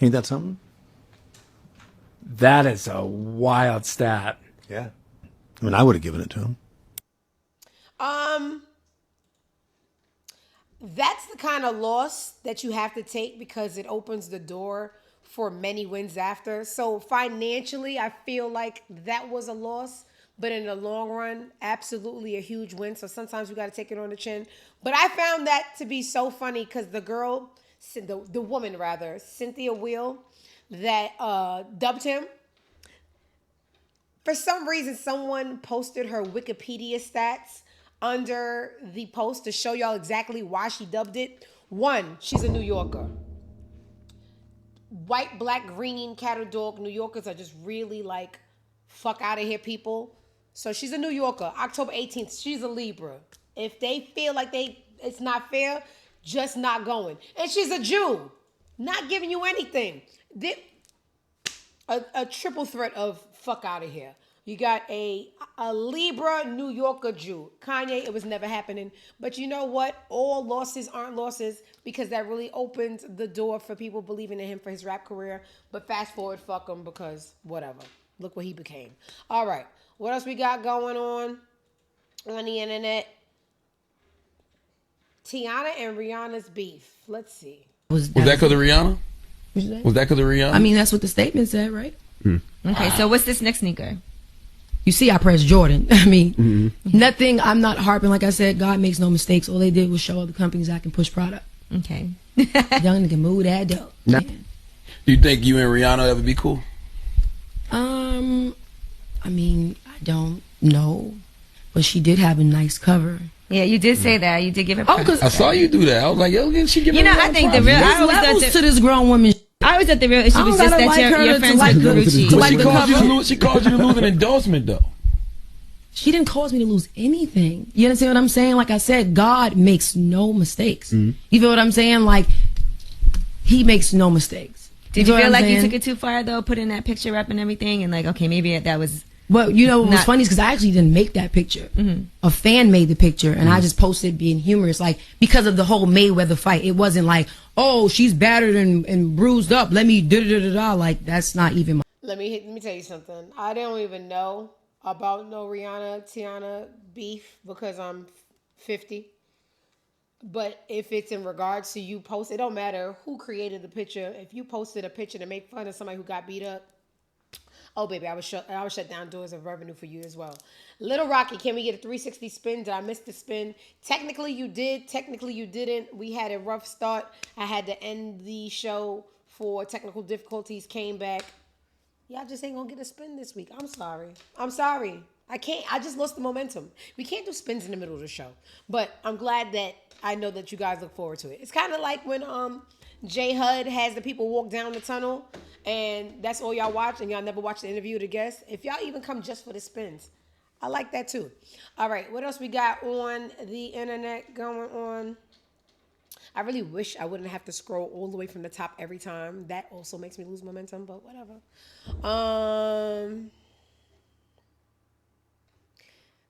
Speaker 19: Ain't that something?
Speaker 18: That is a wild stat.
Speaker 19: Yeah. I mean, I would have given it to him.
Speaker 1: That's the kind of loss that you have to take because it opens the door for many wins after. So financially, I feel like that was a loss. But in the long run, absolutely a huge win. So sometimes we got to take it on the chin. But I found that to be so funny because the girl, the woman rather, Cynthia Weil, that dubbed him. For some reason, someone posted her Wikipedia stats under the post to show y'all exactly why she dubbed it. 1, she's a New Yorker. White, black, green, cat or dog. New Yorkers are just really like, fuck out of here people. So she's a New Yorker. October 18th, she's a Libra. If they feel like it's not fair, just not going. And she's a Jew, not giving you anything. A triple threat of fuck out of here. You got a Libra, New Yorker, Jew. Kanye, it was never happening. But you know what? All losses aren't losses because that really opened the door for people believing in him for his rap career. But fast forward, fuck him because whatever. Look what he became. All right. What else we got going on the internet? Tiana and Rihanna's beef. Let's see.
Speaker 20: Was that because of Rihanna? Was that because of Rihanna?
Speaker 21: I mean, that's what the statement said, right?
Speaker 20: Hmm.
Speaker 21: Okay, so what's this next sneaker?
Speaker 20: You see, I pressed Jordan. I mean, nothing. I'm not harping. Like I said, God makes no mistakes. All they did was show other companies I can push product.
Speaker 12: Okay.
Speaker 20: Young nigga move that dope.
Speaker 21: Now, do you think you and Rihanna ever be cool?
Speaker 20: I mean, I don't know, but she did have a nice cover.
Speaker 12: Yeah, you did say that. You did give it.
Speaker 20: Oh, because
Speaker 21: I saw you do that. I was like, yo, she give
Speaker 12: You know, I think the real. I always
Speaker 20: levels
Speaker 12: thought
Speaker 20: to this grown woman.
Speaker 12: I always thought the real issue was just that your friends
Speaker 20: like
Speaker 12: with Gucci.
Speaker 21: She caused you to lose an endorsement, though.
Speaker 20: She didn't cause me to lose anything. You understand what I'm saying? Like I said, God makes no mistakes. You feel what I'm saying? Like, he makes no mistakes.
Speaker 12: Did you feel like you took it too far, though, putting that picture up and everything? And like, okay, maybe that was...
Speaker 20: Well, you know what was funny is because I actually didn't make that picture. A fan made the picture, and I just posted being humorous, like, because of the whole Mayweather fight. It wasn't like, oh, she's battered and bruised up. Let me da-da-da-da-da. Like, that's not even my...
Speaker 1: Let me tell you something. I don't even know about no Rihanna, Tiana beef because I'm 50. But if it's in regards to you post, it don't matter who created the picture. If you posted a picture to make fun of somebody who got beat up, oh baby, I would shut down doors of revenue for you as well. Little Rocky, can we get a 360 spin? Did I miss the spin? Technically you did. Technically you didn't. We had a rough start. I had to end the show for technical difficulties. Came back. Y'all just ain't gonna get a spin this week. I'm sorry. I can't. I just lost the momentum. We can't do spins in the middle of the show. But I'm glad that I know that you guys look forward to it. It's kind of like when J Hud has the people walk down the tunnel and that's all y'all watch and y'all never watch the interview of the guests. If y'all even come just for the spins, I like that too. All right, what else we got on the internet going on? I really wish I wouldn't have to scroll all the way from the top every time. That also makes me lose momentum, but whatever.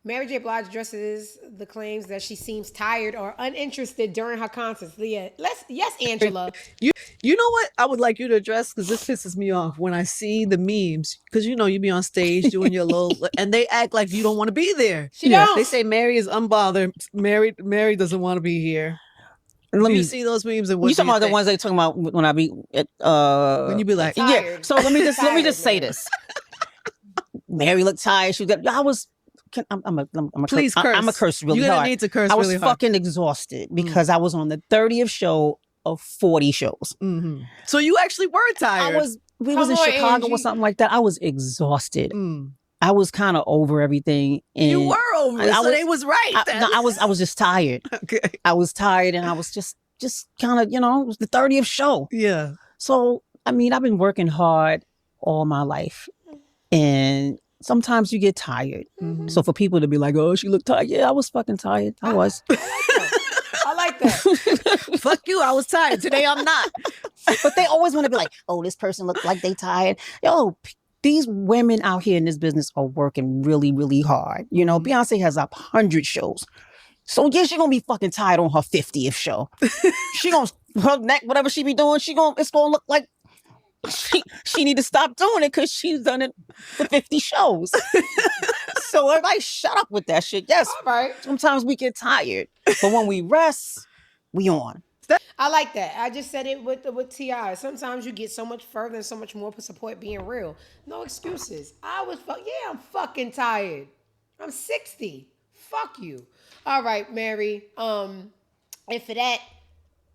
Speaker 1: Mary J. Blige addresses the claims that she seems tired or uninterested during her concerts. Leah, yes, Angela.
Speaker 22: You know what I would like you to address, because this pisses me off when I see the memes, because you know you be on stage doing your little and they act like you don't want to be there.
Speaker 1: She don't.
Speaker 22: They say Mary is unbothered. Mary doesn't want to be here. Do you see those memes and what
Speaker 23: you
Speaker 22: do
Speaker 23: talking about
Speaker 22: think?
Speaker 23: the ones they talking about when I be
Speaker 22: when you be like
Speaker 23: yeah. So let me just say this. Mary looked tired. She got. I'm a
Speaker 22: Please curse.
Speaker 23: I'm a curse really
Speaker 22: You're gonna
Speaker 23: hard.
Speaker 22: need to curse
Speaker 23: I was
Speaker 22: really hard.
Speaker 23: fucking exhausted because I was on the 30th show of 40 shows.
Speaker 22: So you actually were tired.
Speaker 23: We was in Chicago or something like that. I was exhausted. I was kind of over everything. And
Speaker 22: You were over it, so they was right.
Speaker 23: I was just tired.
Speaker 22: Okay.
Speaker 23: I was tired and I was just kind of, it was the 30th show.
Speaker 22: Yeah.
Speaker 23: So, I mean, I've been working hard all my life. And sometimes you get tired. So for people to be like, oh, she looked tired. Yeah, I was fucking tired. I was.
Speaker 1: I like that.
Speaker 22: Fuck you, I was tired. Today I'm not.
Speaker 23: But they always want to be like, oh, this person looked like they tired. Yo, these women out here in this business are working really, really hard. You know, Beyonce has 100 shows. So yeah, she gonna be fucking tired on her 50th show. She gonna, her neck, whatever she be doing, it's gonna look like she need to stop doing it because she's done it for 50 shows. So everybody shut up with that shit. Yes,
Speaker 1: all right.
Speaker 23: Sometimes we get tired, but when we rest, we on.
Speaker 1: I like that. I just said it with T.I. Sometimes you get so much further and so much more for support being real. No excuses. I'm fucking tired. I'm 60. Fuck you. All right, Mary. And for that,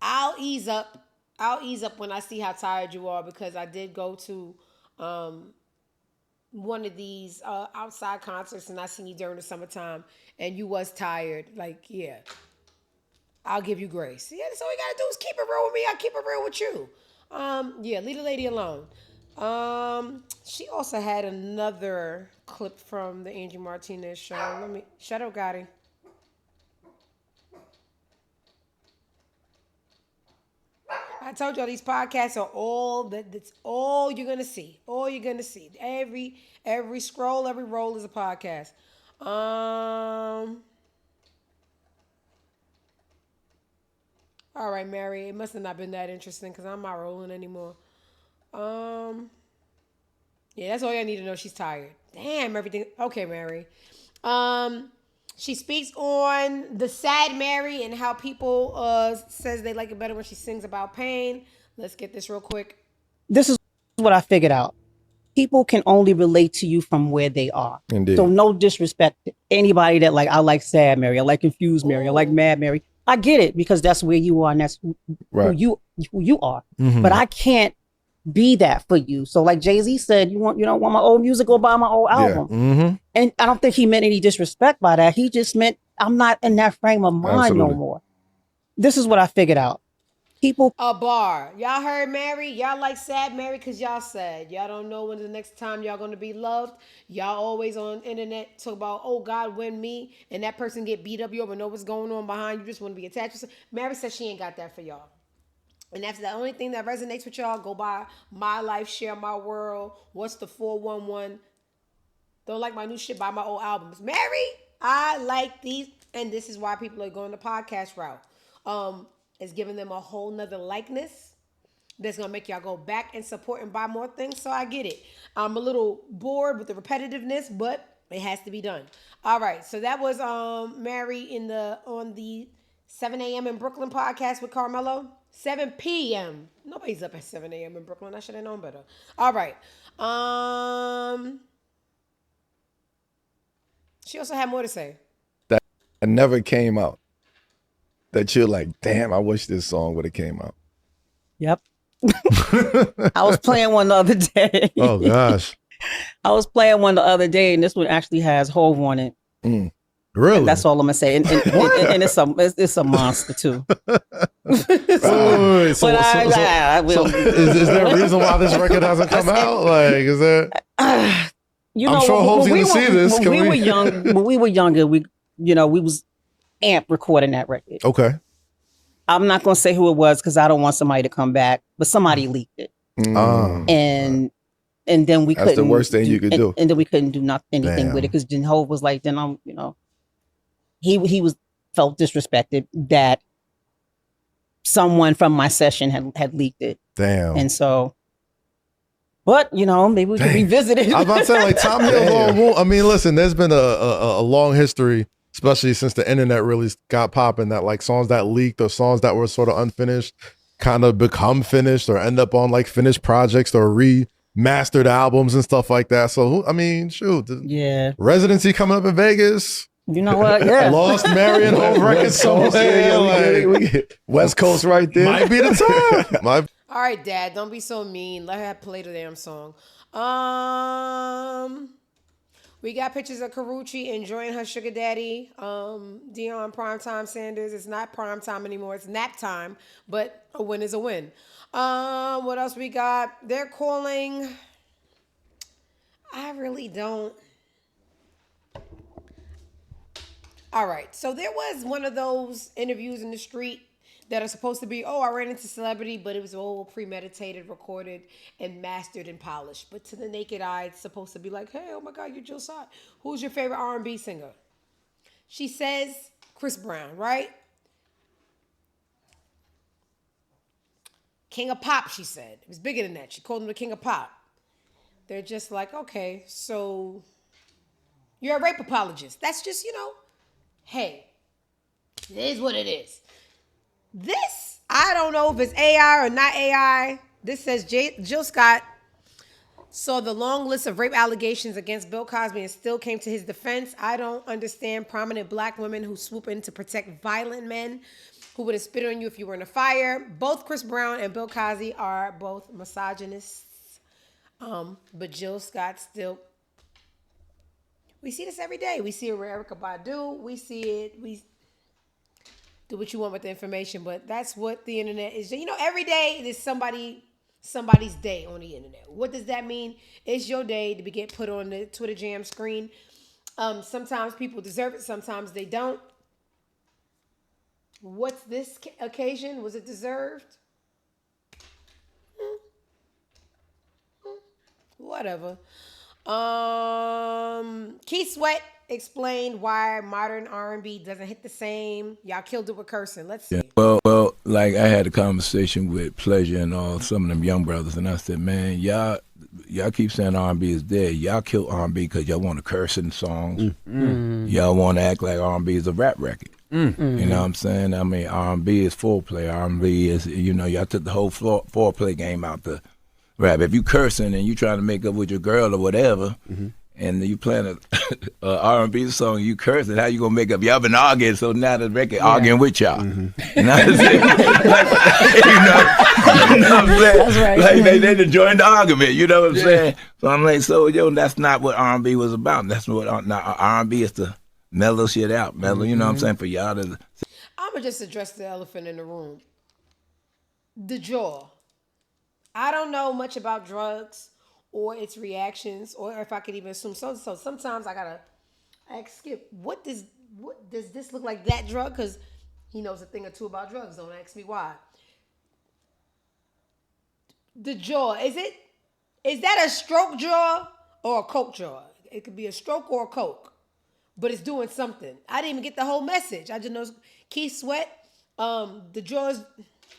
Speaker 1: I'll ease up. When I see how tired you are, because I did go to one of these outside concerts and I seen you during the summertime and you was tired. Like, yeah, I'll give you grace. Yeah, that's all you gotta do is keep it real with me. I'll keep it real with you. Yeah, leave the lady alone. She also had another clip from the Angie Martinez show. Shut up, Gotti. I told y'all these podcasts are that's all you're gonna see. All you're gonna see. Every scroll, every roll is a podcast. All right, Mary. It must have not been that interesting because I'm not rolling anymore. Yeah, that's all I need to know. She's tired. Damn, everything. Okay, Mary. She speaks on the sad Mary and how people says they like it better when she sings about pain. Let's get this real quick.
Speaker 23: This is what I figured out. people can only relate to you from where they are.
Speaker 2: Indeed.
Speaker 23: So no disrespect to anybody that like, I like Sad Mary, I like Confused Mary, I like Mad Mary. I get it because that's where you are and that's who you are.
Speaker 2: Mhm.
Speaker 23: But I can't be that for you. So like Jay-Z said, you don't want my old music, go buy my old album.
Speaker 2: Mm-hmm.
Speaker 23: And I don't think he meant any disrespect by that. He just meant I'm not in that frame of mind no more. This is what I figured out. People
Speaker 1: A bar. Y'all heard Mary? Y'all like Sad Mary because y'all sad. Y'all don't know when the next time y'all gonna be loved. Y'all always on internet talk about, oh God, when me, and that person get beat up, you ever know what's going on behind you, just want to be attached. Mary said she ain't got that for y'all. And that's the only thing that resonates with y'all. Go by My Life, Share My World. What's the 411? Don't like my new shit, buy my old albums. Mary, I like these. And this is why people are going the podcast route. It's giving them a whole nother likeness that's going to make y'all go back and support and buy more things. So I get it. I'm a little bored with the repetitiveness, but it has to be done. All right. So that was Mary on the 7 a.m. in Brooklyn podcast with Carmelo. 7 p.m. Nobody's up at 7 a.m. in Brooklyn. I should have known better. All right. She also had more to say.
Speaker 2: That never came out. That you're like, damn, I wish this song would have came out.
Speaker 23: Yep. I was playing one the other day.
Speaker 2: Oh gosh.
Speaker 23: I was playing one the other day, and this one actually has Hove on it.
Speaker 2: Really?
Speaker 23: And that's all I'm gonna say. And it's a monster too.
Speaker 2: Is there a reason why this record hasn't come out? Like, is there? I'm sure Hove's gonna see this.
Speaker 23: When we were younger, we was Amp recording that record.
Speaker 2: Okay.
Speaker 23: I'm not gonna say who it was because I don't want somebody to come back, but somebody leaked it. And then we couldn't.
Speaker 2: That's the worst thing you could do.
Speaker 23: And then we couldn't do anything
Speaker 2: Damn.
Speaker 23: with it because Hove was like, then I'm, he felt disrespected that someone from my session had leaked it.
Speaker 2: Damn.
Speaker 23: And so, but maybe we can revisit it.
Speaker 2: I was about to say, like, Tom Hill's on wound. I mean, listen, there's been a long history, especially since the internet really got popping, that like songs that leaked or songs that were sort of unfinished kind of become finished or end up on like finished projects or remastered albums and stuff like that. So, I mean, shoot.
Speaker 23: Yeah.
Speaker 2: Residency coming up in Vegas.
Speaker 23: You know what? Yeah.
Speaker 2: Lost Marion Hove records somewhere. West Coast right there. Might be the time.
Speaker 1: All right, Dad, don't be so mean. Let her play the damn song. We got pictures of Karrueche enjoying her sugar daddy, Deion Primetime Sanders. It's not primetime anymore. It's nap time, but a win is a win. What else we got? They're calling. I really don't. All right. So there was one of those interviews in the street that are supposed to be, I ran into celebrity, but it was all premeditated, recorded, and mastered and polished. But to the naked eye, it's supposed to be like, hey, oh my God, you're Jill Scott. Who's your favorite R&B singer? She says Chris Brown, right? King of Pop, she said. It was bigger than that. She called him the King of Pop. They're just like, okay, so you're a rape apologist. That's just, hey, it is what it is. This, I don't know if it's AI or not AI. This says Jill Scott saw the long list of rape allegations against Bill Cosby and still came to his defense. I don't understand prominent black women who swoop in to protect violent men who would have spit on you if you were in a fire. Both Chris Brown and Bill Cosby are both misogynists. But Jill Scott still... We see this every day. We see it with Erykah Badu. We see it... Do what you want with the information, but that's what the internet is. Every day there's somebody's day on the internet. What does that mean? It's your day to get put on the Twitter jam screen. Sometimes people deserve it. Sometimes they don't. What's this occasion? Was it deserved? Whatever. Keith Sweat explained why modern R&B doesn't hit the same. Y'all killed it with cursing. Let's see.
Speaker 3: Yeah, well, like I had a conversation with Pleasure and some of them young brothers, and I said, man, y'all keep saying R&B is dead. Y'all kill R&B because y'all want to curse in songs. Y'all want to act like R&B is a rap record. You know what I'm saying? I mean, R&B is foreplay. R&B is, y'all took the whole foreplay game out the rap. If you cursing and you trying to make up with your girl or whatever, and you playing a R&B song, you cursing, how you gonna make up? Y'all been arguing, so now the record arguing with y'all. You know what I'm saying? You know what I'm saying?
Speaker 12: That's right.
Speaker 3: Like they joined the argument. You know what I'm saying? So I'm like, that's not what R&B was about. That's what R&B is to mellow shit out, mellow. You know what I'm saying? For y'all to.
Speaker 1: I'm gonna just address the elephant in the room. The jaw. I don't know much about drugs or its reactions, or if I could even assume so. So sometimes I gotta ask Skip, what does this look like, that drug? Because he knows a thing or two about drugs. Don't ask me why. The jaw, is that a stroke jaw or a coke jaw? It could be a stroke or a coke, but it's doing something. I didn't even get the whole message. I just know Keith Sweat, the jaws.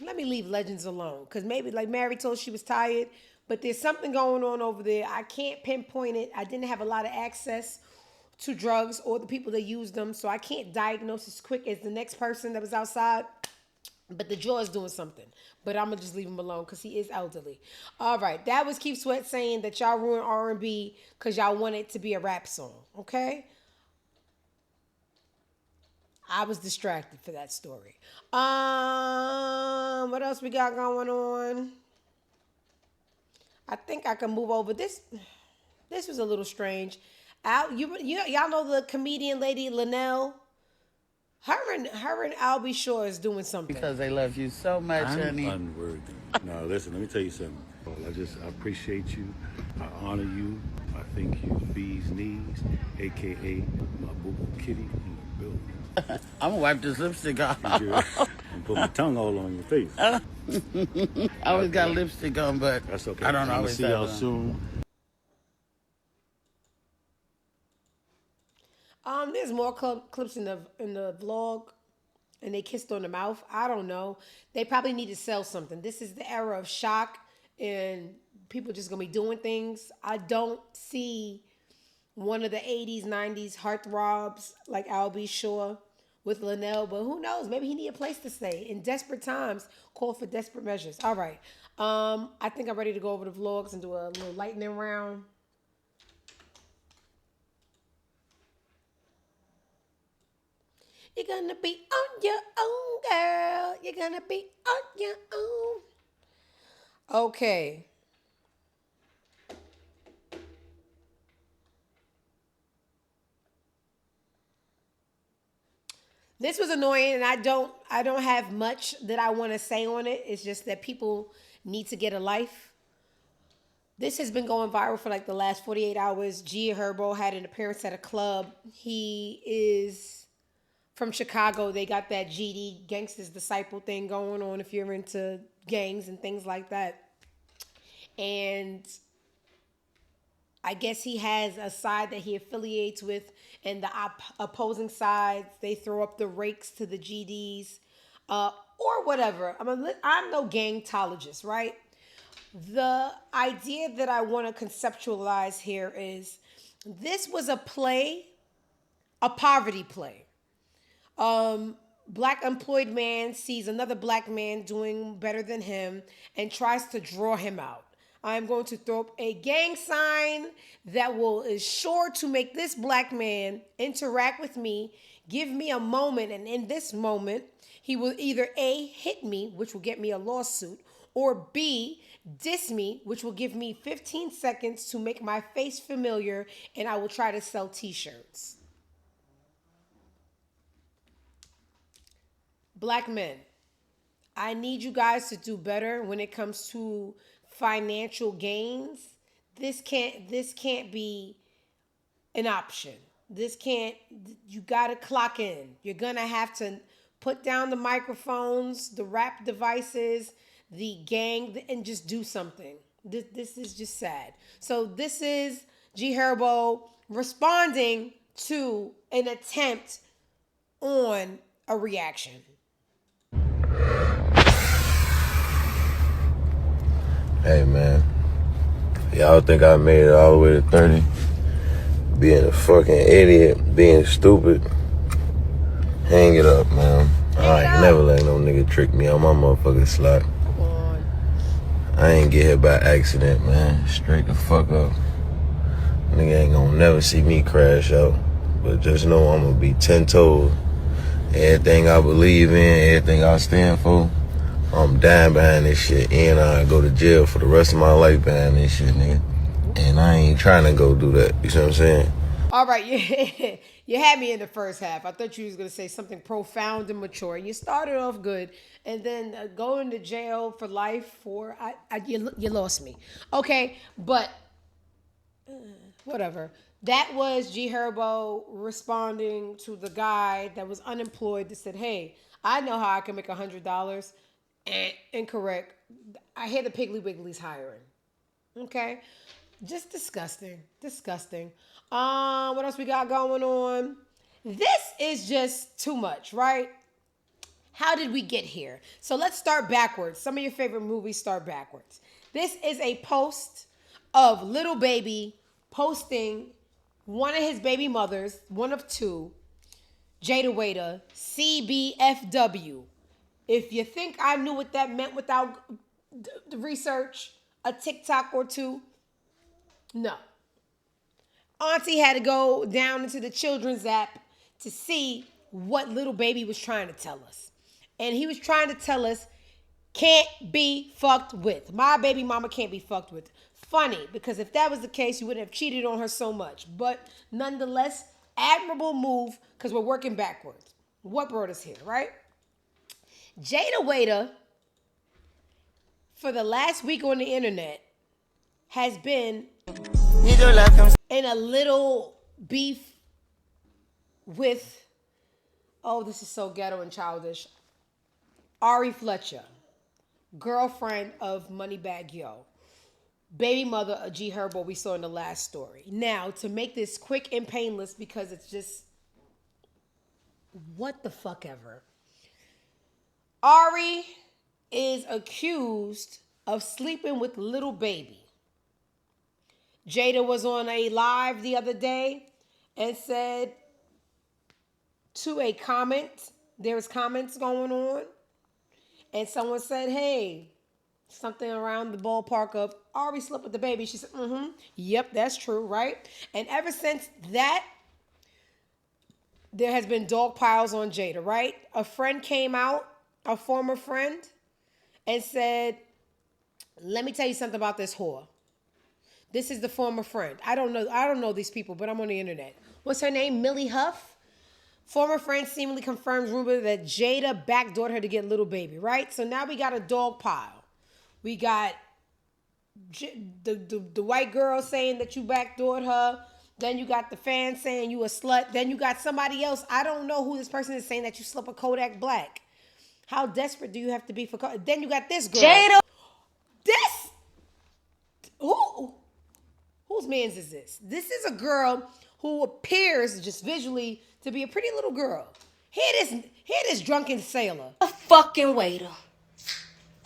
Speaker 1: Let me leave legends alone, because maybe like Mary told she was tired, but there's something going on over there. I can't pinpoint it. I didn't have a lot of access to drugs or the people that use them, so I can't diagnose as quick as the next person that was outside. But the jaw is doing something. But I'm gonna just leave him alone because he is elderly. All right, that was Keith Sweat saying that y'all ruined R&B because y'all want it to be a rap song. Okay. I was distracted for that story. What else we got going on? I think I can move over. This was a little strange. Y'all know the comedian lady Linnell? Her and Albie Shore is doing something.
Speaker 5: Because they love you so much, honey.
Speaker 7: I'm unworthy. No, listen, let me tell you something. I appreciate you. I honor you. I think you bee's knees, a.k.a. my boo-boo kitty in the building.
Speaker 5: I'm gonna wipe this lipstick off.
Speaker 7: And put my tongue all on your face.
Speaker 5: I always got lipstick on, but
Speaker 7: that's okay.
Speaker 5: I don't
Speaker 7: I'm
Speaker 5: always
Speaker 7: see y'all soon.
Speaker 1: There's more clips in the vlog, and they kissed on the mouth. I don't know. They probably need to sell something. This is the era of shock, and people just gonna be doing things. I don't see one of the 80s, 90s heartthrobs like Albie Shore with Linnell, but who knows? Maybe he need a place to stay. In desperate times, call for desperate measures. All right. I think I'm ready to go over the vlogs and do a little lightning round. You're gonna be on your own, girl. You're gonna be on your own. Okay. This was annoying, and I don't have much that I want to say on it. It's just that people need to get a life. This has been going viral for like the last 48 hours. G Herbo had an appearance at a club. He is from Chicago. They got that GD, Gangsta's Disciple thing going on if you're into gangs and things like that. And I guess he has a side that he affiliates with, and the opposing sides, they throw up the rakes to the GDs or whatever. I'm no gangtologist, right? The idea that I want to conceptualize here is this was a play, a poverty play. Black employed man sees another black man doing better than him and tries to draw him out. I'm going to throw up a gang sign that is sure to make this black man interact with me, give me a moment, and in this moment, he will either A, hit me, which will get me a lawsuit, or B, diss me, which will give me 15 seconds to make my face familiar, and I will try to sell t-shirts. Black men, I need you guys to do better when it comes to financial gains. This can't be an option. You gotta clock in. You're gonna have to put down the microphones, the rap devices, the gang, and just do something. This is just sad. So this is G Herbo responding to an attempt on a reaction.
Speaker 8: Hey man, y'all think I made it all the way to 30? Being a fucking idiot, being stupid. Hang it up, man. I ain't never let no nigga trick me on my motherfucking slot. I ain't get hit by accident, man. Straight the fuck up. Nigga ain't gonna never see me crash out. But just know I'm gonna be 10 toes. Everything I believe in, everything I stand for, I'm dying behind this shit. And I go to jail for the rest of my life behind this shit, nigga. And I ain't trying to go do that. You see what I'm saying?
Speaker 1: All right, you had me in the first half. I thought you was gonna say something profound and mature. You started off good, and then going to jail for life for you lost me. Okay, but whatever. That was G Herbo responding to the guy that was unemployed that said, "Hey, I know how I can make $100." Incorrect. I hear the Piggly Wiggly's hiring. Okay. Just disgusting. Disgusting. What else we got going on? This is just too much, right? How did we get here? So let's start backwards. Some of your favorite movies start backwards. This is a post of Little Baby posting one of his baby mothers, one of two, Jada Waiter, CBFW. If you think I knew what that meant without the research, a TikTok or two, no. Auntie had to go down into the children's app to see what Little Baby was trying to tell us. And he was trying to tell us, can't be fucked with. My baby mama can't be fucked with. Funny, because if that was the case, you wouldn't have cheated on her so much. But nonetheless, admirable move, because we're working backwards. What brought us here, right? Jada Waiter, for the last week on the internet, has been in a little beef with, oh, this is so ghetto and childish, Ari Fletcher, girlfriend of Moneybagg Yo, baby mother of G Herbo we saw in the last story. Now, to make this quick and painless, because it's just, what the fuck ever. Ari is accused of sleeping with Little Baby. Jada was on a live the other day and said to a comment, there's comments going on, and someone said, hey, something around the ballpark of Ari slept with the baby. She said, yep, that's true, right? And ever since that, there has been dog piles on Jada, right? A friend came out, a former friend, and said, let me tell you something about this whore. This is the former friend. I don't know these people, but I'm on the internet. What's her name? Millie Huff? Former friend seemingly confirms rumor that Jada backdoored her to get Little Baby, right? So now we got a dog pile. We got the white girl saying that you backdoored her. Then you got the fans saying you a slut. Then you got somebody else. I don't know who this person is saying that you slept with Kodak Black. How desperate do you have to be for Kodak? Then you got this girl. Jada. This? Whose man's is this? This is a girl who appears just visually to be a pretty little girl. Hear this drunken sailor.
Speaker 4: A fucking waiter.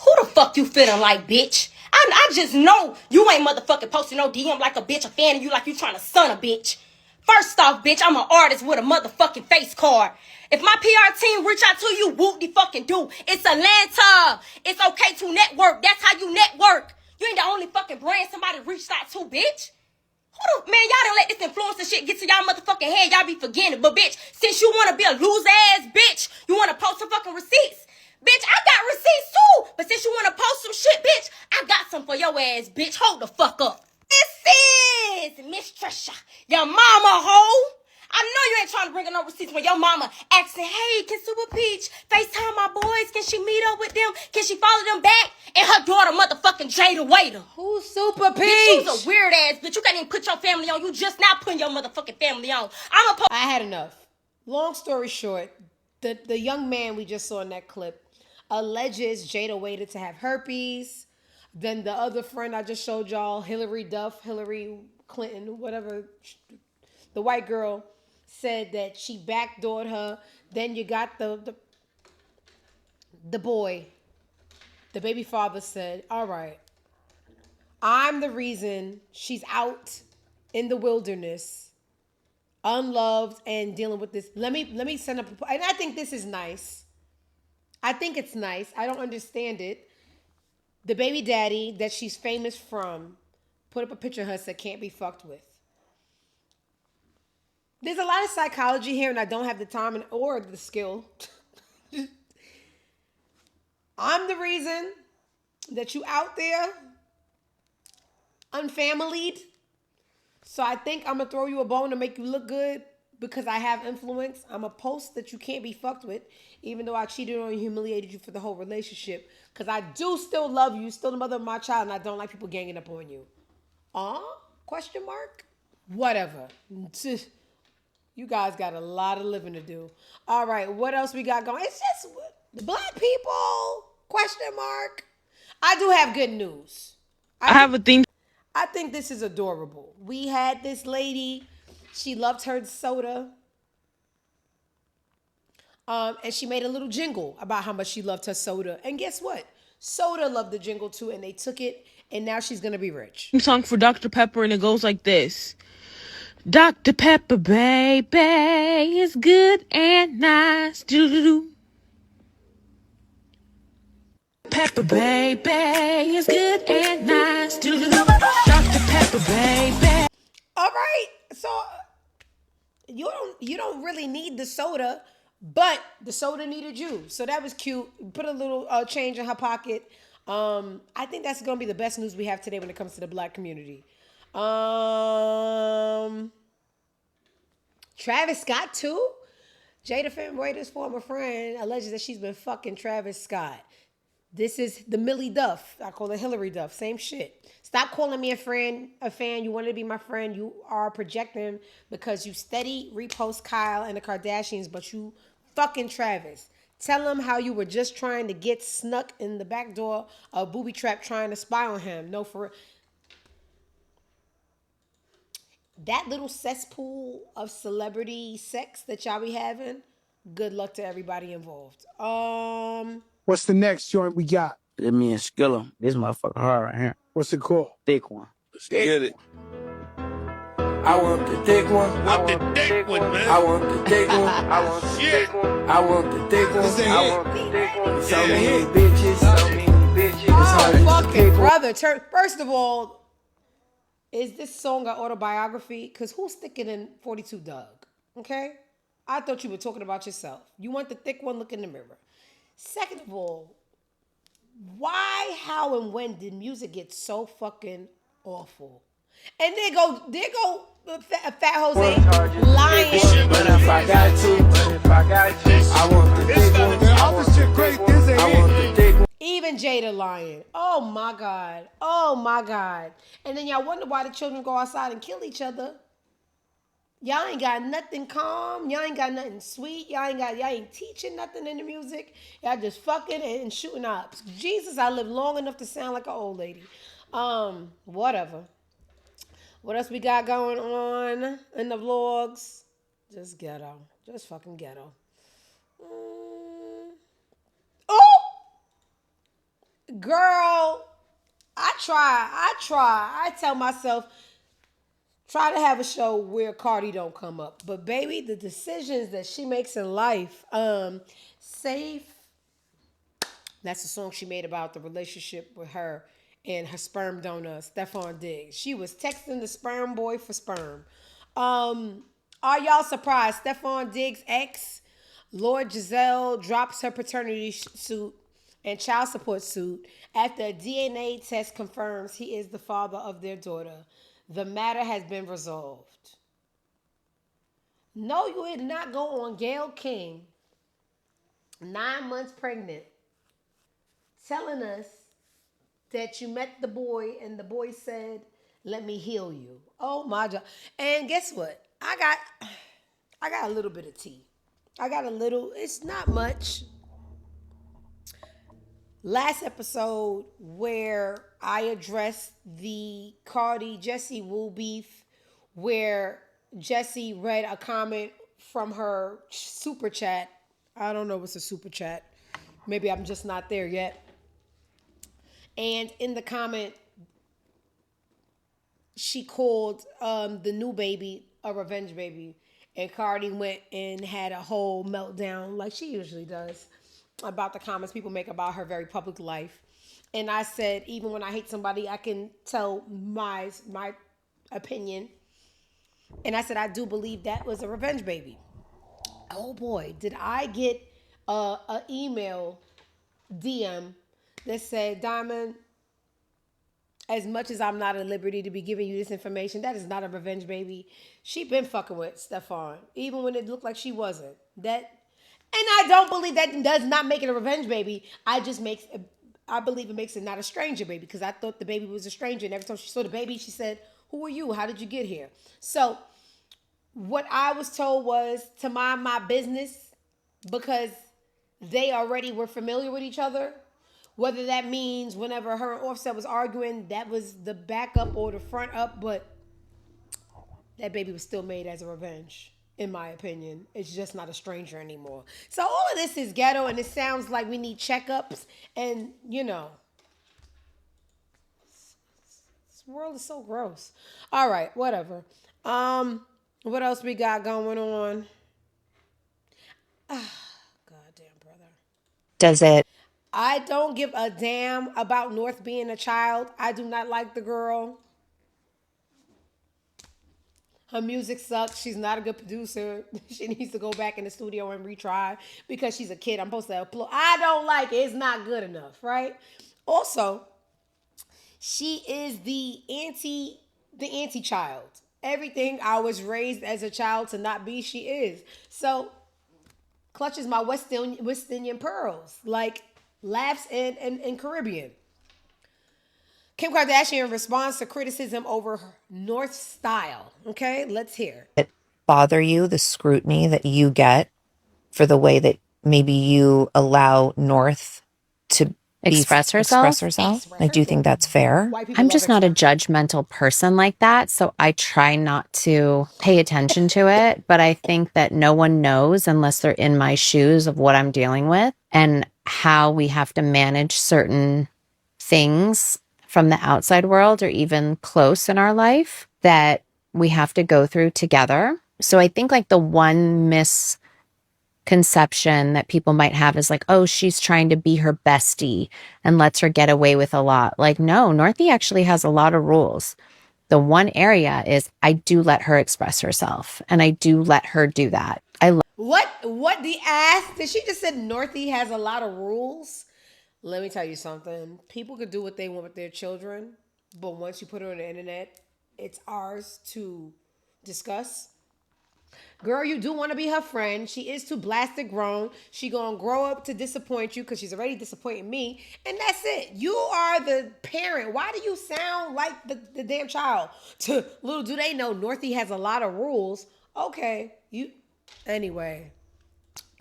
Speaker 4: Who the fuck you feeling like, bitch? I just know you ain't motherfucking posting no DM like a bitch, a fan of you like you trying to son a bitch. First off, bitch, I'm an artist with a motherfucking face card. If my PR team reach out to you, whoop-de-fucking do. It's Atlanta. It's okay to network. That's how you network. You ain't the only fucking brand somebody reached out to, bitch. Man, y'all done let this influencer shit get to y'all motherfucking head. Y'all be forgetting it. But, bitch, since you want to be a loser-ass bitch, you want to post some fucking receipts. Bitch, I got receipts, too. But since you want to post some shit, bitch, I got some for your ass, bitch. Hold the fuck up. This is Miss Trisha, your mama hoe. I know you ain't trying to bring her no receipts when your mama asking, hey, can Super Peach FaceTime my boys? Can she meet up with them? Can she follow them back? And her daughter motherfucking Jada Waiter.
Speaker 1: Who's Super Peach?
Speaker 4: Bitch, you's a weird ass bitch. You can't even put your family on. You just now putting your motherfucking family on.
Speaker 1: I had enough. Long story short, the young man we just saw in that clip alleges Jada Waiter to have herpes. Then the other friend I just showed y'all, Hillary Clinton, whatever, the white girl, said that she backdoored her. Then you got the boy, the baby father said, all right, I'm the reason she's out in the wilderness, unloved and dealing with this. Let me send up, and I think this is nice. I think it's nice. I don't understand it. The baby daddy that she's famous from put up a picture of her said can't be fucked with. There's a lot of psychology here, and I don't have the time or the skill. I'm the reason that you out there unfamilied. So I think I'm gonna throw you a bone to make you look good because I have influence. I'm a post that you can't be fucked with, even though I cheated on you, humiliated you for the whole relationship. Because I do still love you, still the mother of my child, and I don't like people ganging up on you. Question mark? Whatever. You guys got a lot of living to do. All right, what else we got going? It's just the black people? Question mark. I do have good news.
Speaker 6: I have a thing.
Speaker 1: I think this is adorable. We had this lady. She loved her soda. And she made a little jingle about how much she loved her soda. And guess what? Soda loved the jingle too, and they took it, and now she's gonna be rich.
Speaker 6: Song for Dr. Pepper, and it goes like this. Dr. Pepper, baby, is good and nice. Doo-doo-doo. Pepper, baby, is good and nice. Doo-doo-doo. Dr. Pepper, baby.
Speaker 1: All right, so you don't really need the soda, but the soda needed you. So that was cute. Put a little change in her pocket. I think that's gonna be the best news we have today when it comes to the black community. Travis Scott too. Jada Fenway's former friend alleges that she's been fucking Travis Scott. This is the Millie Duff. I call it Hillary Duff. Same shit. Stop calling me a fan. You wanted to be my friend. You are projecting because you steady repost Kyle and the Kardashians, but you fucking Travis. Tell him how you were just trying to get snuck in the back door of booby trap trying to spy on him. No, for that little cesspool of celebrity sex that y'all be having. Good luck to everybody involved.
Speaker 10: What's the next joint we got?
Speaker 11: Let me and Skilla. This motherfucker hard right here.
Speaker 10: What's it called?
Speaker 11: Thick one.
Speaker 10: Let's get it.
Speaker 11: I want the thick one. I want the thick one, man. I want the thick one. I want the thick one. I want the thick one. I want the thick one. So many bitches. So many bitches.
Speaker 1: Oh, fucking brother. First of all, is this song an autobiography? Because who's sticking in 42 Doug? Okay? I thought you were talking about yourself. You want the thick one, look in the mirror. Second of all, why, how, and when did music get so fucking awful? And there go Fat Jose lying.
Speaker 11: But if I got to, I want the thick one. I want the thick one.
Speaker 1: Even Jada lying. Oh my God. Oh my God. And then y'all wonder why the children go outside and kill each other. Y'all ain't got nothing calm. Y'all ain't got nothing sweet. Y'all ain't teaching nothing in the music. Y'all just fucking and shooting up. Jesus, I lived long enough to sound like an old lady. Whatever. What else we got going on in the vlogs? Just ghetto. Just fucking ghetto. Oh! Girl, I try. I tell myself, try to have a show where Cardi don't come up. But baby, the decisions that she makes in life, Safe, that's the song she made about the relationship with her and her sperm donor, Stephon Diggs. She was texting the sperm boy for sperm. Are y'all surprised? Stephon Diggs' ex, Lord Giselle, drops her paternity suit and child support suit after a DNA test confirms he is the father of their daughter. The matter has been resolved. No, you did not go on Gayle King, 9 months pregnant, telling us that you met the boy and the boy said, let me heal you. Oh my God. And guess what? I got a little bit of tea. It's not much. Last episode where I addressed the Cardi Jessie Woo beef, where Jessie read a comment from her super chat. I don't know what's a super chat. Maybe I'm just not there yet. And in the comment, she called the new baby a revenge baby. And Cardi went and had a whole meltdown like she usually does about the comments people make about her very public life. And I said, even when I hate somebody, I can tell my opinion. And I said, I do believe that was a revenge baby. Oh boy, did I get a email DM that said, Diamond, as much as I'm not at liberty to be giving you this information, that is not a revenge baby. She been fucking with Stefan, even when it looked like she wasn't. That, and I don't believe that does not make it a revenge baby. I believe it makes it not a stranger baby, because I thought the baby was a stranger, and every time she saw the baby, she said, "Who are you? How did you get here?" So what I was told was to mind my business, because they already were familiar with each other. Whether that means whenever her and Offset was arguing, that was the backup or the front up, but that baby was still made as a revenge, in my opinion. It's just not a stranger anymore. So all of this is ghetto, and it sounds like we need checkups, and this world is so gross. All right, whatever. What else we got going on?
Speaker 9: Does it?
Speaker 1: I don't give a damn about North being a child. I do not like the girl. Her music sucks. She's not a good producer. She needs to go back in the studio and retry, because she's a kid. I'm supposed to applaud. I don't like it. It's not good enough, right? Also, she is the anti-child. Everything I was raised as a child to not be, she is. So clutches my West Indian pearls, like laughs and Caribbean. Kim Kardashian responds to criticism over her North style. Okay, let's hear.
Speaker 9: It bother you, the scrutiny that you get for the way that maybe you allow North to
Speaker 13: Express herself?
Speaker 9: I do think that's fair.
Speaker 13: I'm just not a judgmental person like that, so I try not to pay attention to it, but I think that no one knows unless they're in my shoes of what I'm dealing with and how we have to manage certain things from the outside world or even close in our life that we have to go through together. So I think like the one misconception that people might have is like, oh, she's trying to be her bestie and lets her get away with a lot. Like, no, Northie actually has a lot of rules. The one area is I do let her express herself and I do let her do that.
Speaker 1: What the ass? Did she just said Northie has a lot of rules? Let me tell you something. People could do what they want with their children, but once you put it on the internet, it's ours to discuss. Girl, you do want to be her friend. She is too blasted grown. She gonna grow up to disappoint you, because she's already disappointing me. And that's it. You are the parent. Why do you sound like the damn child? Little do they know, Northie has a lot of rules. Okay, anyway,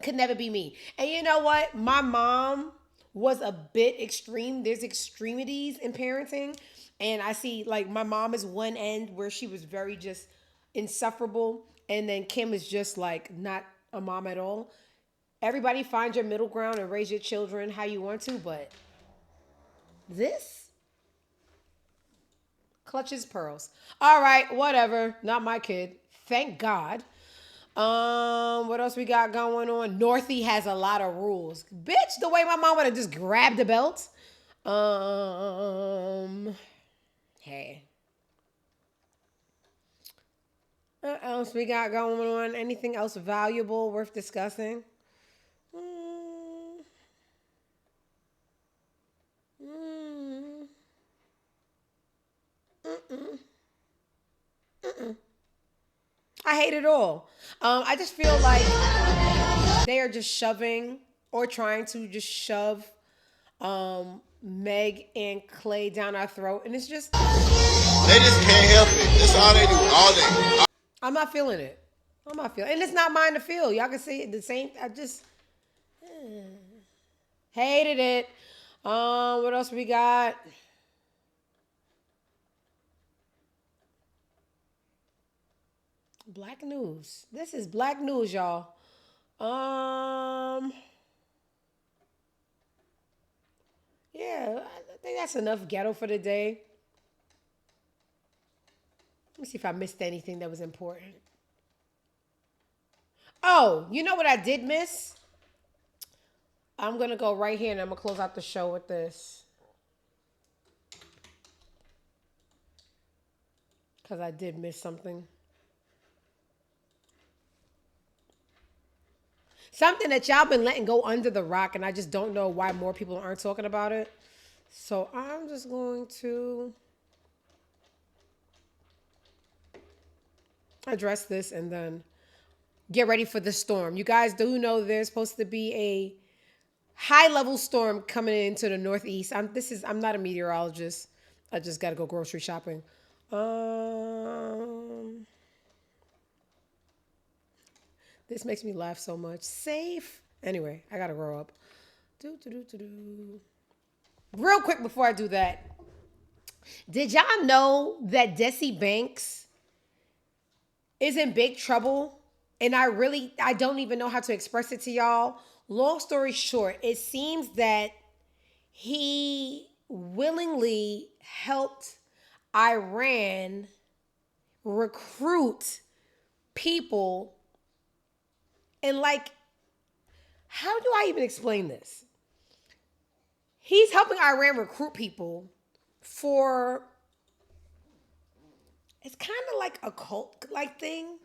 Speaker 1: could never be me. And you know what? My mom was a bit extreme. There's extremities in parenting. And I see, like, my mom is one end where she was very just insufferable. And then Kim is just like not a mom at all. Everybody find your middle ground and raise your children how you want to, but this clutches pearls. All right, whatever. Not my kid. Thank God. What else we got going on? Northie has a lot of rules. Bitch, the way my mom would have just grabbed the belt. Hey. What else we got going on? Anything else valuable worth discussing? I hate it all. I just feel like they are just shoving or trying to just shove Meg and Clay down our throat, and it's just
Speaker 14: they just can't help it. That's all they do all day.
Speaker 1: I'm not feeling it. And it's not mine to feel. Y'all can see it the same. I just hated it. What else we got? Black news. This is black news, y'all. Yeah, I think that's enough ghetto for the day. Let me see if I missed anything that was important. Oh, you know what I did miss? I'm going to go right here and I'm going to close out the show with this. Because I did miss something. Something that y'all been letting go under the rock, and I just don't know why more people aren't talking about it. So I'm just going to address this and then get ready for the storm. You guys do know there's supposed to be a high level storm coming into the Northeast. I'm not a meteorologist. I just got to go grocery shopping. This makes me laugh so much. Safe. Anyway, I gotta grow up. Real quick before I do that, did y'all know that Desi Banks is in big trouble? And I don't even know how to express it to y'all. Long story short, it seems that he willingly helped Iran recruit people. And like, how do I even explain this? He's helping Iran recruit people for, it's kind of like a cult like thing.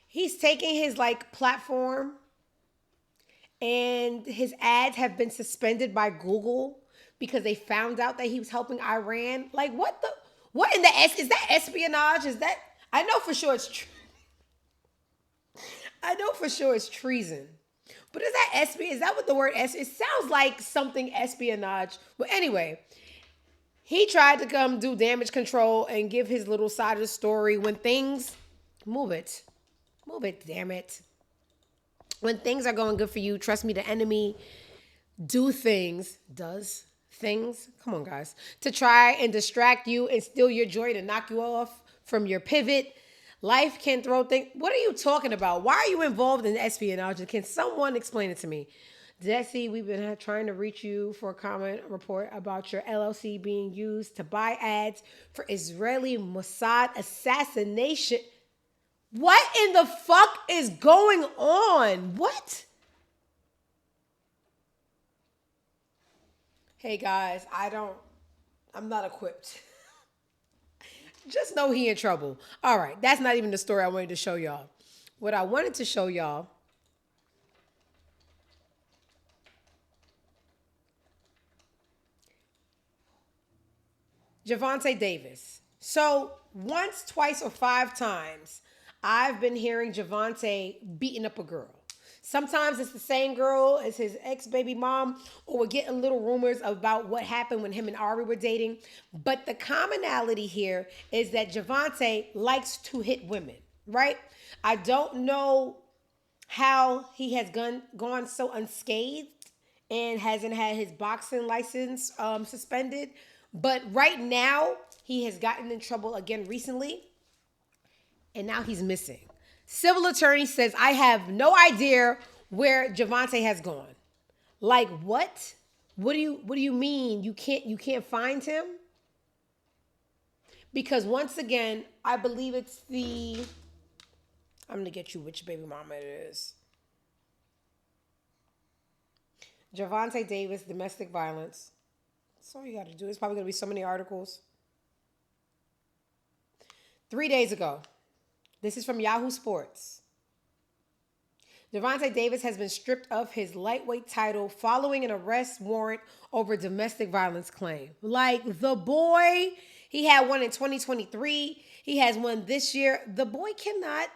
Speaker 1: He's taking his like platform and his ads have been suspended by Google because they found out that he was helping Iran. Like what in the is that espionage? Is that, I know for sure it's treason. But is that espionage? Is that what the word espionage? It sounds like something espionage. But anyway, he tried to come do damage control and give his little side of the story when things move it, damn it. When things are going good for you, trust me, the enemy does things. Come on, guys, to try and distract you and steal your joy, to knock you off from your pivot. Life can throw things. What are you talking about? Why are you involved in espionage? Can someone explain it to me? Desi, we've been trying to reach you for a comment report about your LLC being used to buy ads for Israeli Mossad assassination. What in the fuck is going on? What? Hey guys, I'm not equipped. Just know he in trouble. All right, that's not even the story I wanted to show y'all. What I wanted to show y'all Gervontae Davis. So once, twice, or 5 times, I've been hearing Gervontae beating up a girl. Sometimes it's the same girl as his ex-baby mom, or we're getting little rumors about what happened when him and Ari were dating. But the commonality here is that Gervontae likes to hit women, right? I don't know how he has gone so unscathed and hasn't had his boxing license suspended. But right now, he has gotten in trouble again recently, and now he's missing. Civil attorney says, I have no idea where Gervontae has gone. Like what? What do you mean you can't find him? Because once again, I believe it's I'm gonna get you which baby mama it is. Gervontae Davis, domestic violence. That's all you gotta do. It's probably gonna be so many articles. 3 days ago. This is from Yahoo Sports. Gervontae Davis has been stripped of his lightweight title following an arrest warrant over domestic violence claim. Like the boy, he had one in 2023. He has one this year. The boy cannot.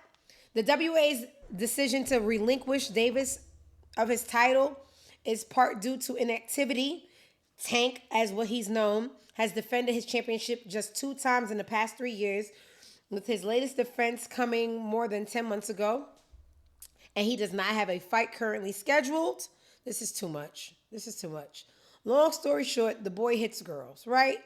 Speaker 1: The WA's decision to relinquish Davis of his title is part due to inactivity. Tank, as what he's known, has defended his championship just 2 times in the past 3 years, with his latest defense coming more than 10 months ago. And he does not have a fight currently scheduled. This is too much. Long story short, the boy hits girls, right?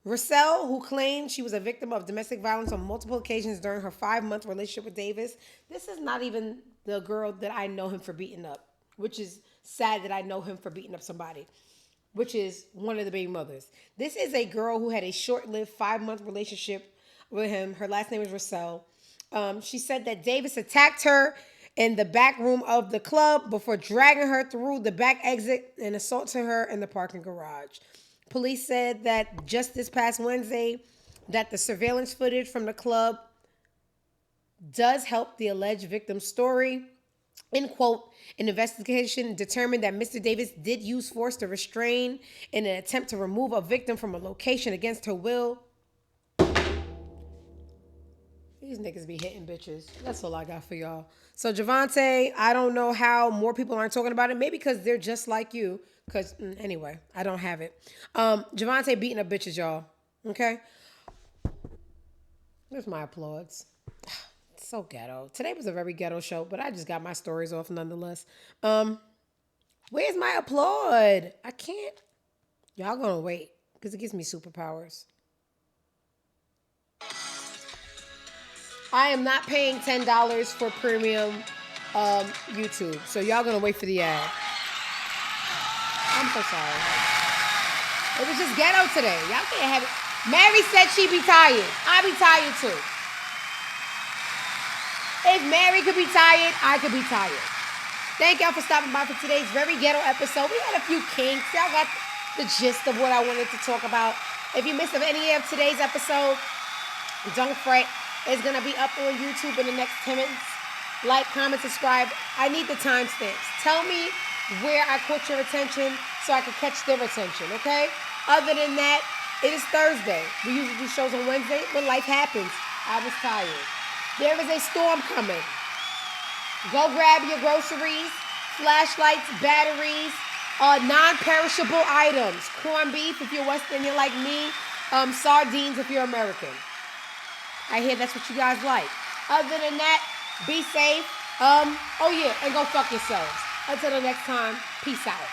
Speaker 1: Russell, who claimed she was a victim of domestic violence on multiple occasions during her 5-month relationship with Davis. This is not even the girl that I know him for beating up, which is sad that I know him for beating up somebody, which is one of the baby mothers. This is a girl who had a short-lived 5-month relationship with him. Her last name is Russell. She said that Davis attacked her in the back room of the club before dragging her through the back exit and assaulting her in the parking garage. Police said that just this past Wednesday, that the surveillance footage from the club does help the alleged victim's story. In quote, an investigation determined that Mr. Davis did use force to restrain in an attempt to remove a victim from a location against her will. These niggas be hitting bitches. That's all I got for y'all. So Gervontae, I don't know how more people aren't talking about it. Maybe because they're just like you. Because anyway, I don't have it. Gervontae beating up bitches, y'all. Okay? There's my applauds. So ghetto. Today was a very ghetto show, but I just got my stories off nonetheless. Where's my applaud? I can't. Y'all gonna wait because it gives me superpowers. I am not paying $10 for premium YouTube, so y'all gonna wait for the ad. I'm so sorry. It was just ghetto today. Y'all can't have it. Mary said she be tired. I be tired too. If Mary could be tired, I could be tired. Thank y'all for stopping by for today's very ghetto episode. We had a few kinks. Y'all got the gist of what I wanted to talk about. If you missed any of today's episode, don't fret. It's going to be up on YouTube in the next 10 minutes. Like, comment, subscribe. I need the timestamps. Tell me where I caught your attention so I can catch their attention, okay? Other than that, it is Thursday. We usually do shows on Wednesday, but life happens. I was tired. There is a storm coming. Go grab your groceries, flashlights, batteries, non-perishable items. Corned beef if you're West Indian like me. Sardines if you're American. I hear that's what you guys like. Other than that, be safe. Oh yeah, and go fuck yourselves. Until the next time, peace out.